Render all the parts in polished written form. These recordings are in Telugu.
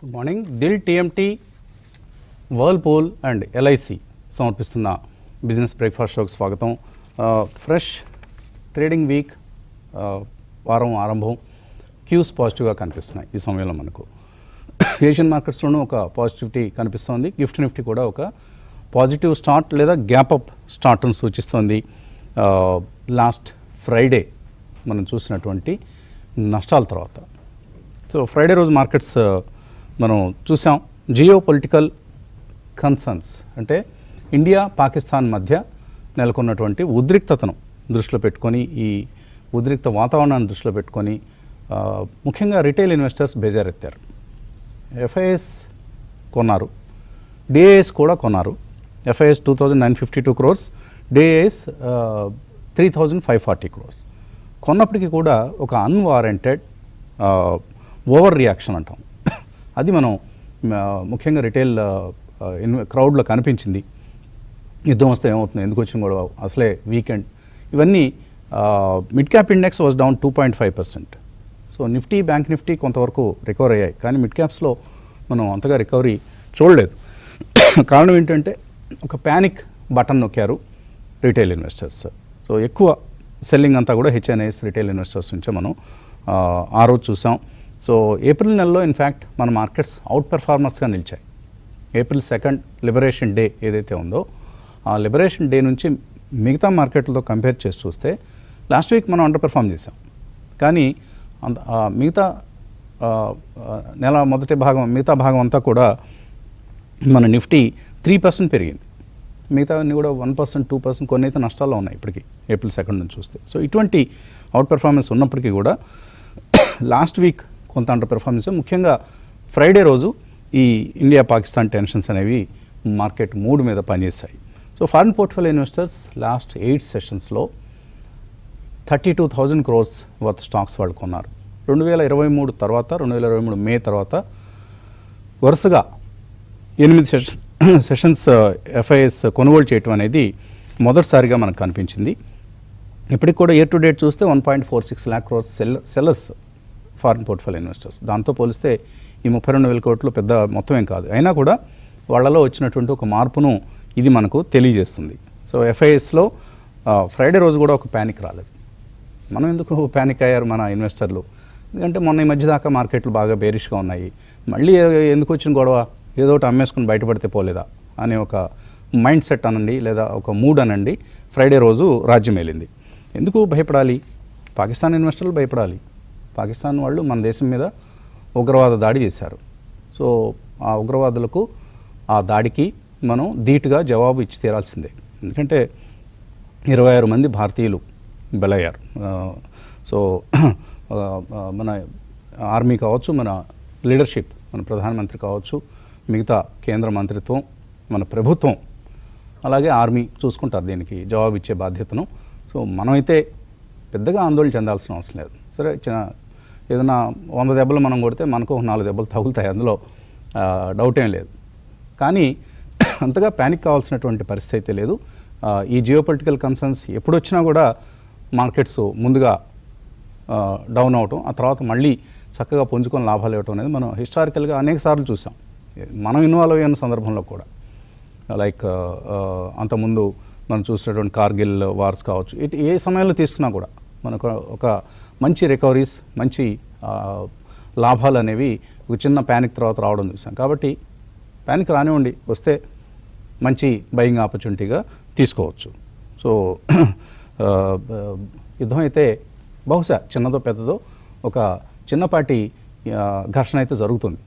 Good morning. Dil TMT, Whirlpool and LIC సమర్పిస్తున్న బిజినెస్ బ్రేక్ఫాస్ట్ షోకి స్వాగతం. ఫ్రెష్ ట్రేడింగ్ వీక్ వారం ఆరంభం, క్యూస్ పాజిటివ్గా కనిపిస్తున్నాయి ఈ సమయంలో మనకు. ఏషియన్ మార్కెట్స్లోనూ ఒక పాజిటివిటీ కనిపిస్తోంది. గిఫ్ట్ నిఫ్టీ కూడా ఒక పాజిటివ్ స్టార్ట్ లేదా గ్యాప్ అప్ స్టార్ట్ను సూచిస్తోంది. లాస్ట్ ఫ్రైడే మనం చూసినటువంటి నష్టాల తర్వాత. సో ఫ్రైడే రోజు మార్కెట్స్ మనం చూసాం. జియో పొలిటికల్ కన్సర్న్స్ అంటే ఇండియా పాకిస్తాన్ మధ్య నెలకొన్నటువంటి ఉద్రిక్తతను దృష్టిలో పెట్టుకొని, ఈ ఉద్రిక్త వాతావరణాన్ని దృష్టిలో పెట్టుకొని ముఖ్యంగా రిటైల్ ఇన్వెస్టర్స్ బేజారెత్తారు. ఎఫ్ఐఎస్ కొన్నారు, డిఐఎస్ కూడా కొన్నారు. FIIs 2,952 crores, DIIs 3,540 crores. కొన్నప్పటికీ కూడా ఒక అన్వారెంటెడ్ ఓవర్ రియాక్షన్ అంటాం, అది మనం ముఖ్యంగా రిటైల్ క్రౌడ్లో కనిపించింది. యుద్ధం వస్తే ఏమవుతుంది, ఎందుకు వచ్చిన కూడా అసలే వీకెండ్, ఇవన్నీ. Mid cap index was down 2.5%. So Nifty, bank Nifty కొంతవరకు రికవర్ అయ్యాయి, కానీ మిడ్ క్యాప్స్లో మనం అంతగా రికవరీ చూడలేదు. కారణం ఏంటంటే ఒక ప్యానిక్ బటన్ నొక్కారు రిటైల్ ఇన్వెస్టర్స్. సో ఎక్కువ సెల్లింగ్ అంతా కూడా హెచ్ఎన్ఐఎస్ రిటైల్ ఇన్వెస్టర్స్ నుంచే మనం ఆ రోజు చూసాం. సో ఏప్రిల్ నెలలో ఇన్ఫ్యాక్ట్ మన మార్కెట్స్ అవుట్ పెర్ఫార్మర్స్గా నిలిచాయి. ఏప్రిల్ 2 లిబరేషన్ డే ఏదైతే ఉందో, ఆ లిబరేషన్ డే నుంచి మిగతా మార్కెట్లతో కంపేర్ చేసి చూస్తే లాస్ట్ వీక్ మనం అండర్ పెర్ఫామ్ చేసాం. కానీ మిగతా నెల మిగతా భాగం అంతా కూడా మన నిఫ్టీ 3% పెరిగింది. మిగతా అన్నీ కూడా 1%, 2%, కొన్ని అయితే నష్టాల్లో ఉన్నాయి ఇప్పటికీ ఏప్రిల్ 2 నుంచి చూస్తే. సో ఇటువంటి అవుట్ పెర్ఫార్మెన్స్ ఉన్నప్పటికీ కూడా లాస్ట్ వీక్ కొంత అండర్ పెర్ఫార్మెన్స్. ముఖ్యంగా ఫ్రైడే రోజు ఈ ఇండియా పాకిస్తాన్ టెన్షన్స్ అనేవి మార్కెట్ మూడ్ మీద పనిచేశాయి. So foreign portfolio investors last 8 సెషన్స్లో 32,000 crores వర్త్ స్టాక్స్ వాళ్ళు కొన్నారు. 2023 తర్వాత, 2023 మే తర్వాత వరుసగా 8 సెషన్స్ ఎఫ్ఐఎస్ కొనుగోలు చేయటం అనేది మొదటిసారిగా మనకు కనిపించింది. ఇప్పటికి కూడా ఇయర్ టు డేట్ చూస్తే 1.46 lakh crores sellers foreign portfolio investors. దాంతో పోలిస్తే ఈ 32,000 కోట్లు పెద్ద మొత్తం ఏం కాదు. అయినా కూడా వాళ్ళలో వచ్చినటువంటి ఒక మార్పును ఇది మనకు తెలియజేస్తుంది. సో ఎఫ్ఐఎస్లో ఫ్రైడే రోజు కూడా ఒక ప్యానిక్ రాలేదు. మనం ఎందుకు ప్యానిక్ అయ్యారు మన ఇన్వెస్టర్లు? ఎందుకంటే మొన్న ఈ మధ్య దాకా మార్కెట్లు బాగా బేరిష్గా ఉన్నాయి, మళ్ళీ ఎందుకు వచ్చిన గొడవ, ఏదో ఒకటి అమ్మేసుకుని బయటపడితే పోలేదా అనే ఒక మైండ్ సెట్ అనండి, లేదా ఒక మూడ్ అనండి, ఫ్రైడే రోజు రాజ్యం వెళ్ళింది. ఎందుకు భయపడాలి? పాకిస్తాన్ ఇన్వెస్టర్లు భయపడాలి. పాకిస్తాన్ వాళ్ళు మన దేశం మీద ఉగ్రవాద దాడి చేశారు. సో ఆ ఉగ్రవాదులకు, ఆ దాడికి మనం ధీటుగా జవాబు ఇచ్చి తీరాల్సిందే. ఎందుకంటే 26 మంది భారతీయులు బలయ్యారు. సో మన ఆర్మీ కావచ్చు, మన లీడర్షిప్, మన ప్రధానమంత్రి కావచ్చు, మిగతా కేంద్ర మంత్రిత్వం, మన ప్రభుత్వం, అలాగే ఆర్మీ చూసుకుంటారు దీనికి జవాబు ఇచ్చే బాధ్యతను. సో మనమైతే పెద్దగా ఆందోళన చెందాల్సిన అవసరం లేదు. సరే, ఏదైనా 100 దెబ్బలు మనం కొడితే మనకు 4 దెబ్బలు తగులుతాయి, అందులో డౌట్ ఏం లేదు. కానీ అంతగా ప్యానిక్ కావాల్సినటువంటి పరిస్థితి అయితే లేదు. ఈ జియోపొలిటికల్ కన్సర్న్స్ ఎప్పుడు వచ్చినా కూడా మార్కెట్స్ ముందుగా డౌన్ అవటం, ఆ తర్వాత మళ్ళీ చక్కగా పుంజుకొని లాభాలు ఇవ్వటం అనేది మనం హిస్టారికల్గా అనేక సార్లు చూసాం. మనం ఇన్వాల్వ్ అయిన సందర్భంలో కూడా, లైక్ అంతకుముందు మనం చూసినటువంటి కార్గిల్ వార్స్ కావచ్చు, ఏ సమయంలో తీసుకున్నా కూడా మనకు ఒక మంచి రికవరీస్, మంచి లాభాలు అనేవి ఒక చిన్న ప్యానిక్ తర్వాత రావడం చూసాం. కాబట్టి ప్యానిక్ రానివ్వండి, వస్తే మంచి బయింగ్ ఆపర్చునిటీగా తీసుకోవచ్చు. సో యుద్ధం అయితే బహుశా చిన్నదో పెద్దదో ఒక చిన్నపాటి ఘర్షణ అయితే జరుగుతుంది.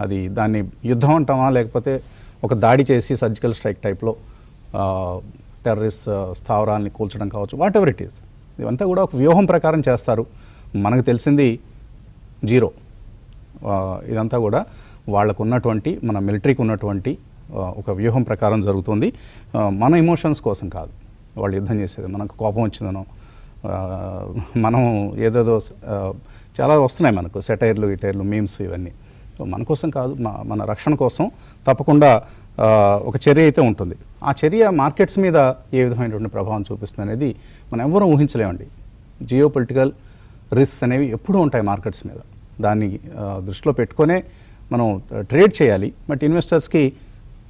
అది దాన్ని యుద్ధం అంటామా, లేకపోతే ఒక దాడి చేసి సర్జికల్ స్ట్రైక్ టైప్లో టెర్రరిస్ట్ స్థావరాల్ని కూల్చడం కావచ్చు, వాట్ ఎవర్ ఇట్ ఈస్, ఇవంతా కూడా ఒక వ్యూహం ప్రకారం చేస్తారు. మనకు తెలిసింది జీరో. ఇదంతా కూడా వాళ్ళకు ఉన్నటువంటి, మన మిలిటరీకి ఉన్నటువంటి ఒక వ్యూహం ప్రకారం జరుగుతుంది. మన ఎమోషన్స్ కోసం కాదు వాళ్ళు యుద్ధం చేసేది. మనకు కోపం వచ్చిందనో, మనం ఏదేదో చాలా వస్తున్నాయి మనకు, సెటైర్లు, ఇటైర్లు, మీమ్స్, ఇవన్నీ మన కోసం కాదు, మన రక్షణ కోసం తప్పకుండా ఒక చర్య అయితే ఉంటుంది. ఆ చర్య మార్కెట్స్ మీద ఏ విధమైనటువంటి ప్రభావం చూపిస్తుంది అనేది మనం ఎవ్వరూ ఊహించలేమండి. జియో పొలిటికల్ రిస్క్స్ అనేవి ఎప్పుడూ ఉంటాయి మార్కెట్స్ మీద. దాన్ని దృష్టిలో పెట్టుకునే మనం ట్రేడ్ చేయాలి. బట్ ఇన్వెస్టర్స్కి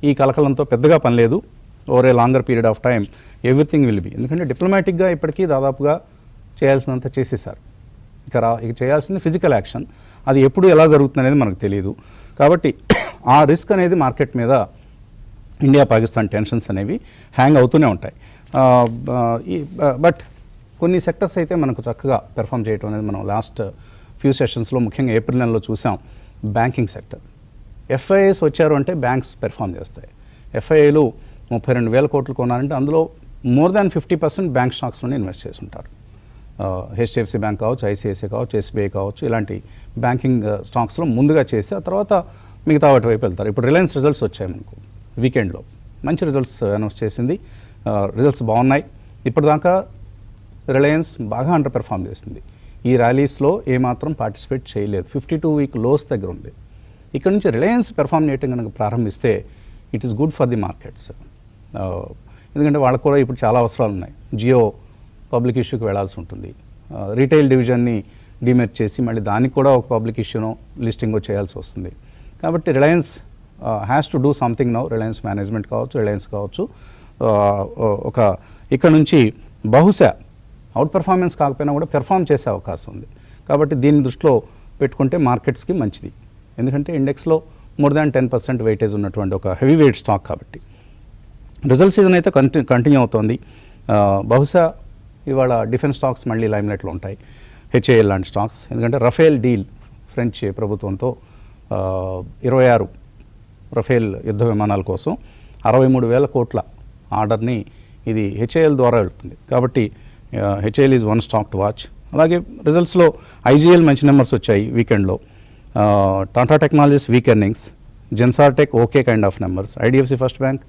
ఈ కలకలంతో పెద్దగా పని లేదు. Over a longer period of time everything will be. ఎందుకంటే డిప్లొమాటిక్గా ఇప్పటికీ దాదాపుగా చేయాల్సినంత చేసేసారు. ఇక చేయాల్సింది ఫిజికల్ యాక్షన్. అది ఎప్పుడు ఎలా జరుగుతుంది అనేది మనకు తెలియదు. కాబట్టి ఆ రిస్క్ అనేది మార్కెట్ మీద ఇండియా పాకిస్తాన్ టెన్షన్స్ అనేవి హ్యాంగ్ అవుతూనే ఉంటాయి. బట్ కొన్ని సెక్టర్స్ అయితే మనకు చక్కగా పెర్ఫామ్ చేయడం అనేది మనం లాస్ట్ ఫ్యూ సెషన్స్లో ముఖ్యంగా ఏప్రిల్ నెలలో చూసాం. బ్యాంకింగ్ సెక్టర్ ఎఫ్ఐఐస్ వచ్చారు అంటే బ్యాంక్స్ పెర్ఫామ్ చేస్తాయి. ఎఫ్ఐఐలు 32,000 కోట్లు కొన్నారంటే అందులో మోర్ దాన్ 50% బ్యాంక్ స్టాక్స్లోనే ఇన్వెస్ట్ చేసి ఉంటారు. హెచ్డిఎఫ్సి బ్యాంక్ కావచ్చు, ఐసిఐసిఐ కావచ్చు, ఎస్బీఐ కావచ్చు, ఇలాంటి బ్యాంకింగ్ స్టాక్స్లో ముందుగా చేసి ఆ తర్వాత మిగతా వాటి వైపు వెళ్తారు. ఇప్పుడు రిలయన్స్ రిజల్ట్స్ వచ్చాయి మనకు వీకెండ్లో, మంచి రిజల్ట్స్ అనౌన్స్ చేసింది. రిజల్ట్స్ బాగున్నాయి. ఇప్పటిదాకా రిలయన్స్ బాగా అండర్ పెర్ఫామ్ చేసింది. ఈ ర్యాలీస్లో ఏమాత్రం పార్టిసిపేట్ చేయలేదు. 52-week లోస్ దగ్గర ఉంది. ఇక్కడ నుంచి రిలయన్స్ పెర్ఫామ్ చేయటం కనుక ప్రారంభిస్తే it is good for the markets. ఎందుకంటే వాళ్ళకు కూడా ఇప్పుడు చాలా అవసరాలు ఉన్నాయి. జియో పబ్లిక్ ఇష్యూకి వెళ్లాల్సి ఉంటుంది. రీటైల్ డివిజన్ని డిమెర్జ్ చేసి మళ్ళీ దానికి కూడా ఒక పబ్లిక్ ఇష్యూనో లిస్టింగో చేయాల్సి వస్తుంది. కాబట్టి Reliance has to do something now. Reliance management కావచ్చు, రిలయన్స్ కావచ్చు, ఒక ఇక్కడ నుంచి బహుశా అవుట్ పెర్ఫార్మెన్స్ కాకపోయినా కూడా పెర్ఫామ్ చేసే అవకాశం ఉంది. కాబట్టి దీన్ని దృష్టిలో పెట్టుకుంటే మార్కెట్స్కి మంచిది. ఎందుకంటే ఇండెక్స్లో మోర్ దాన్ 10% వెయిటేజ్ ఉన్నటువంటి ఒక హెవీ వెయిట్ స్టాక్ కాబట్టి. రిజల్ట్ సీజన్ అయితే కంటిన్యూ అవుతోంది. బహుశా ఇవాళ డిఫెన్స్ స్టాక్స్ మళ్ళీ లైమ్లైట్లో ఉంటాయి, హెచ్ఏఎల్ లాంటి స్టాక్స్. ఎందుకంటే రఫేల్ డీల్ ఫ్రెంచ్ ప్రభుత్వంతో 26 రఫేల్ యుద్ధ విమానాల కోసం 63,000 కోట్ల ఆర్డర్ని ఇది హెచ్ఏఎల్ ద్వారా వెళ్తుంది. కాబట్టి HAL is one stock to watch. అలాగే రిజల్ట్స్లో ఐజీఎల్ మంచి నెంబర్స్ వచ్చాయి వీకెండ్లో. Tata Technologies weak earnings, Zensar Tech okay kind of numbers, IDFC First Bank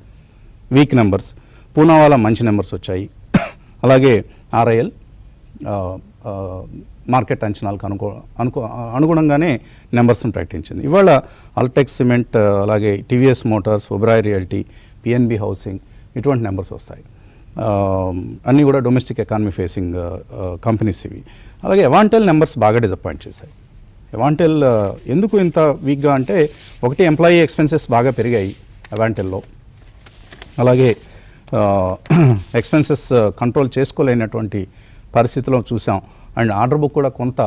weak numbers, Poonawalla మంచి నెంబర్స్ వచ్చాయి. అలాగే ఆర్ఐఎల్ మార్కెట్ అంచనాలకు అనుగుణంగానే నెంబర్స్ని ప్రకటించింది. ఇవాళ అల్టెక్స్ సిమెంట్, అలాగే TVS Motors, Oberoi Realty, PNB housing ఇటువంటి నెంబర్స్ వస్తాయి. అన్నీ కూడా డొమెస్టిక్ ఎకానమీ ఫేసింగ్ కంపెనీస్ ఇవి. అలాగే అవాంటెల్ నెంబర్స్ బాగా డిసప్పాయింట్ చేశాయి. అవాంటెల్ ఎందుకు ఇంత వీక్గా అంటే, ఒకటి ఎంప్లాయీ ఎక్స్పెన్సెస్ బాగా పెరిగాయి అవాంటెల్లో. అలాగే ఎక్స్పెన్సెస్ కంట్రోల్ చేసుకోలేనటువంటి పరిస్థితిలో చూసాం. అండ్ ఆర్డర్ బుక్ కూడా కొంత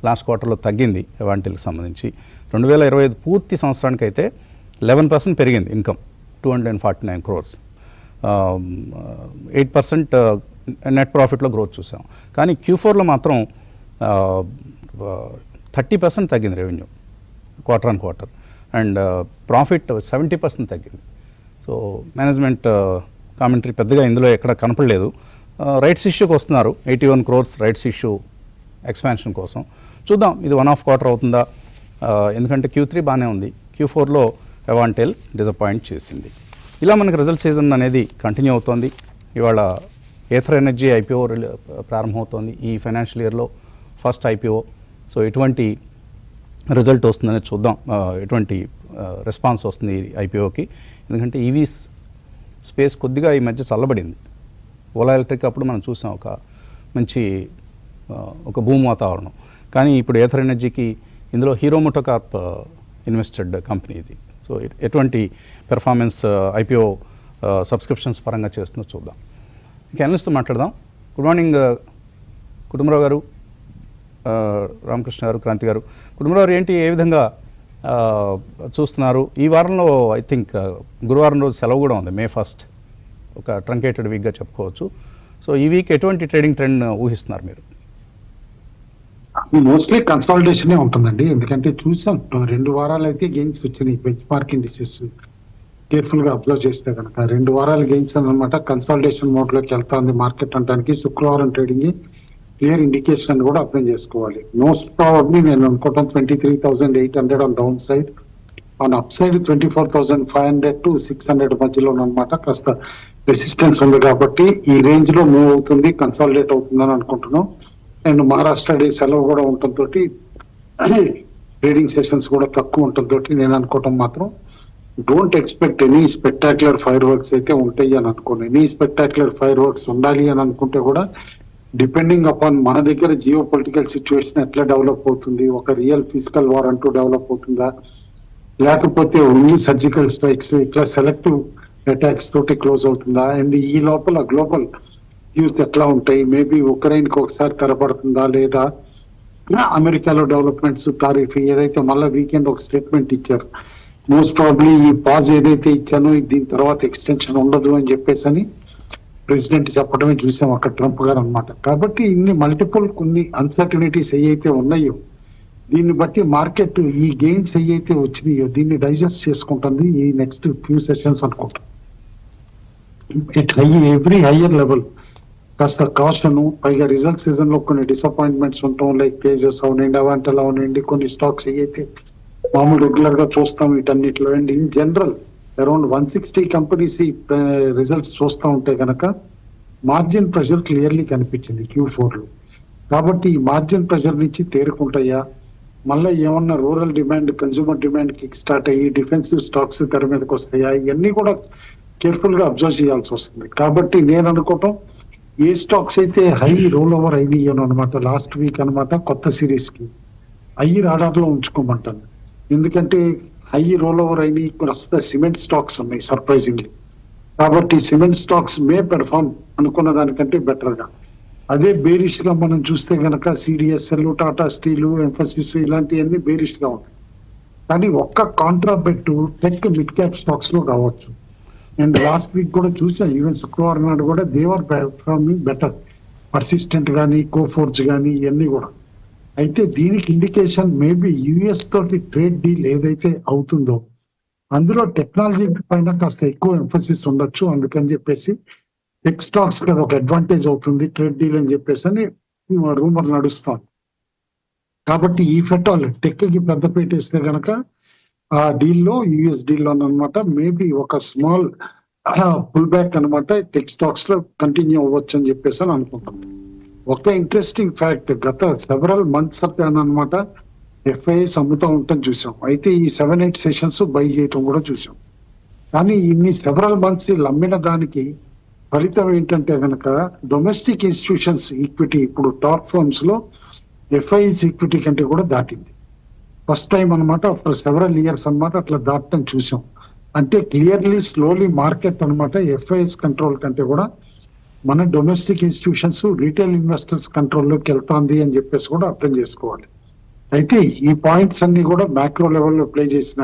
లాస్ట్ క్వార్టర్లో తగ్గింది అవాంటెల్కి సంబంధించి. 2025 పూర్తి సంవత్సరానికి అయితే 11% పెరిగింది ఇన్కమ్, 249 crores. 8% నెట్ ప్రాఫిట్లో గ్రోత్ చూసాం. కానీ Q4లో మాత్రం 30% తగ్గింది revenue quarter on quarter. And profit 70% తగ్గింది. సో మేనేజ్మెంట్ కామెంటరీ పెద్దగా ఇందులో ఎక్కడ కనపడలేదు. రైట్స్ ఇష్యూకి వస్తున్నారు, 81 crores రైట్స్ ఇష్యూ ఎక్స్పాన్షన్ కోసం. చూద్దాం ఇది వన్ ఆఫ్ క్వార్టర్ అవుతుందా. ఎందుకంటే Q3 బాగానే ఉంది, Q4లో అవాంటెల్ డిసప్పాయింట్ చేసింది. ఇలా మనకి రిజల్ట్ సీజన్ అనేది కంటిన్యూ అవుతోంది. ఇవాళ ఏథర్ ఎనర్జీ ఐపీఓ ప్రారంభమవుతోంది ఈ ఫైనాన్షియల్ ఇయర్లో, ఫస్ట్ ఐపీఓ. సో ఎటువంటి రిజల్ట్ వస్తుందనేది చూద్దాం, ఎటువంటి రెస్పాన్స్ వస్తుంది ఈ ఐపీఓకి. ఎందుకంటే ఈవీస్ స్పేస్ కొద్దిగా ఈ మధ్య చల్లబడింది. ఓలా ఎలక్ట్రిక్ అప్పుడు మనం చూసాం ఒక భూమి వాతావరణం. కానీ ఇప్పుడు ఏథర్ ఎనర్జీకి ఇందులో హీరో మోటోకార్ప్ ఇన్వెస్టెడ్ కంపెనీ ఇది. సో ఎటువంటి పెర్ఫార్మెన్స్ ఐపీఓ సబ్స్క్రిప్షన్స్ పరంగా చేస్తుందో చూద్దాం. ఇంకా అనలిస్ట్తో మాట్లాడదాం. గుడ్ మార్నింగ్ కుటుంబరావు గారు, రామకృష్ణ గారు, క్రాంతి గారు. కుటుంబరావు ఏంటి, ఏ విధంగా చూస్తున్నారు? ఈ వారంలో ఐ థింక్ గురువారం రోజు సెలవు కూడా ఉంది, May 1st, ఒక ట్రంకేటెడ్ వీక్గా చెప్పుకోవచ్చు. సో ఈ వీక్ ఎటువంటి ట్రేడింగ్ ట్రెండ్ ఊహిస్తున్నారు మీరు? మోస్ట్లీ కన్సాలిడేషనే ఉంటుందండి. ఎందుకంటే చూసాం 2 వారాలు అయితే గెయిన్స్ వచ్చినాయి బెంచ్ మార్క్ ఇండిసెస్. కేర్ఫుల్ గా అబ్జర్వ్ చేస్తే కనుక 2 వారాలు గెయిన్స్ అనమాట. కన్సాలిడేషన్ మోడ్ లోకి వెళ్తా ఉంది మార్కెట్ అంటానికి. శుక్రవారం ట్రేడింగ్ క్లియర్ ఇండికేషన్ కూడా అర్థం చేసుకోవాలి. మోస్ట్ ప్రాబబ్లీ నేను అనుకోవటం 23,800 on down side, on up side 24,500 to 600 మధ్యలో అనమాట. కాస్త రెసిస్టెన్స్ ఉంది కాబట్టి ఈ రేంజ్ లో మూవ్ అవుతుంది, కన్సాలిడేట్ అవుతుందని అనుకుంటున్నాం. అండ్ మహారాష్ట్ర డే సెలవు కూడా ఉండటంతో ట్రేడింగ్ సెషన్స్ కూడా తక్కువ ఉండటంతో నేను అనుకోవటం మాత్రం don't expect any spectacular fire works అయితే ఉంటాయి అని అనుకోను. ఎనీ స్పెక్టాక్యులర్ ఫైర్ వర్క్స్ ఉండాలి అని అనుకుంటే కూడా డిపెండింగ్ అపాన్ మన దగ్గర జియో పొలిటికల్ సిచ్యువేషన్ ఎట్లా డెవలప్ అవుతుంది, ఒక రియల్ ఫిజికల్ వార్ అంటూ డెవలప్ అవుతుందా, లేకపోతే ఓన్లీ సర్జికల్ స్ట్రైక్స్ ఇట్లా సెలెక్టివ్ అటాక్స్ తోటి క్లోజ్ అవుతుందా? అండ్ ఈ లోపల గ్లోబల్ న్యూస్ ఎట్లా ఉంటాయి? మేబీ ఉక్రెయిన్ కి ఒకసారి తెరపడుతుందా లేదా? అమెరికాలో డెవలప్మెంట్స్, తారీఫ్ ఏదైతే మళ్ళీ వీకెండ్ ఒక స్టేట్మెంట్ ఇచ్చారు, మోస్ట్ ప్రాబ్లీ ఈ పాజ్ ఏదైతే ఇచ్చానో దీని తర్వాత ఎక్స్టెన్షన్ ఉండదు అని చెప్పేసి అని ప్రెసిడెంట్ చెప్పడమే చూసాం అక్కడ ట్రంప్ గారు అన్నమాట. కాబట్టి ఇన్ని మల్టిపుల్ కొన్ని అన్సర్టనిటీస్ ఏవైతే ఉన్నాయో దీన్ని బట్టి మార్కెట్ ఈ గెయిన్స్ ఏవైతే వచ్చినాయో దీన్ని డైజెస్ట్ చేసుకుంటుంది ఈ నెక్స్ట్ ఫ్యూ సెషన్స్ అనుకుంటా. ఇట్ ఎవ్రీ హయ్యర్ లెవెల్ కాస్త కాషన్, పైగా రిజల్ట్ సీజన్ లో కొన్ని డిసప్పాయింట్మెంట్స్ ఉంటాం, లైక్ తేజస్ అవనండి, అవాంటల్ అవనండి, కొన్ని స్టాక్స్ ఏవైతే మామూలు రెగ్యులర్ గా చూస్తాం వీటన్నిటిలో. And in general around 160 companies results చూస్తూ ఉంటే కనుక మార్జిన్ ప్రెషర్ క్లియర్లీ కనిపించింది Q4 లో. కాబట్టి ఈ మార్జిన్ ప్రెషర్ నుంచి తేరుకుంటాయా, మళ్ళీ ఏమన్నా rural demand, consumer demand kick start అయ్యి డిఫెన్సివ్ స్టాక్స్ తెర మీదకి వస్తాయా, ఇవన్నీ కూడా కేర్ఫుల్ గా అబ్జర్వ్ చేయాల్సి వస్తుంది. కాబట్టి నేను అనుకోవటం ఏ స్టాక్స్ అయితే హై రోల్ ఓవర్ అయినాయో అనమాట లాస్ట్ వీక్ అనమాట కొత్త సిరీస్ కి అయ్యి రాడార్ లో ఉంచుకోమంటాను. ఎందుకంటే హై రోల్ ఓవర్ అయినాయి ప్రస్తుత సిమెంట్ స్టాక్స్ ఉన్నాయి సర్ప్రైజింగ్లీ. కాబట్టి సిమెంట్ స్టాక్స్ మే పెర్ఫార్మ్ అనుకున్న దానికంటే బెటర్ గా. అదే బేరిష్ గా మనం చూస్తే గనక CDSL, టాటా స్టీల్, ఎంఫసిస్ ఇలాంటివన్నీ బేరిష్ గా ఉంటాయి. కానీ ఒక్క contract tech mid cap stocks లో కావచ్చు. అండ్ లాస్ట్ వీక్ కూడా చూసాం, ఈవెన్ శుక్రవారం నాడు కూడా దేవర్ పెర్ఫార్మింగ్ బెటర్, పర్సిస్టెంట్ కానీ, కోఫోర్జ్ కానీ ఇవన్నీ కూడా. అయితే దీనికి ఇండికేషన్ మేబీ యుఎస్ తోటి ట్రేడ్ డీల్ ఏదైతే అవుతుందో అందులో టెక్నాలజీ పైన కాస్త ఎక్కువ ఎంఫసిస్ ఉండొచ్చు. అందుకని చెప్పేసి టెక్ స్టాక్స్ కి ఒక అడ్వాంటేజ్ అవుతుంది ట్రేడ్ డీల్ అని చెప్పేసి అని రూమర్ నడుస్తాం. కాబట్టి ఈ ఫెటాల్ టెక్ కి పెద్ద పెట్టేస్తే గనక ఆ డీల్లో యుఎస్ డీల్లో అనమాట మేబీ ఒక స్మాల్ పుల్ బ్యాక్ అనమాట టెక్ స్టాక్స్ లో కంటిన్యూ అవ్వచ్చు అని చెప్పేసి అని అనుకుంటున్నాం. ఒక ఇంట్రెస్టింగ్ ఫ్యాక్ట్, గత సెవరల్ మంత్స్ అనమాట FIIs అమ్ముతూ ఉంటాం చూసాం. అయితే ఈ 7-8 సెషన్స్ బై చేయటం కూడా చూసాం. కానీ ఇన్ని సెవరల్ మంత్స్ అమ్మిన దానికి ఫలితం ఏంటంటే కనుక డొమెస్టిక్ ఇన్స్టిట్యూషన్స్ ఈక్విటీ ఇప్పుడు టాప్ ఫర్మ్స్ లో FIIs ఈక్విటీ కంటే కూడా దాటింది. ఫస్ట్ టైం అనమాట ఆఫ్టర్ సెవరల్ ఇయర్స్ అనమాట అట్లా దాటం చూసాం. అంటే క్లియర్లీ స్లోలీ మార్కెట్ అనమాట FIIs కంట్రోల్ కంటే కూడా మన డొమెస్టిక్ ఇన్స్టిట్యూషన్స్, రీటైల్ ఇన్వెస్టర్స్ కంట్రోల్లోకి వెళ్తాంది అని చెప్పేసి కూడా అర్థం చేసుకోవాలి. అయితే ఈ పాయింట్స్ అన్ని కూడా మ్యాక్రో లెవెల్లో ప్లే చేసిన,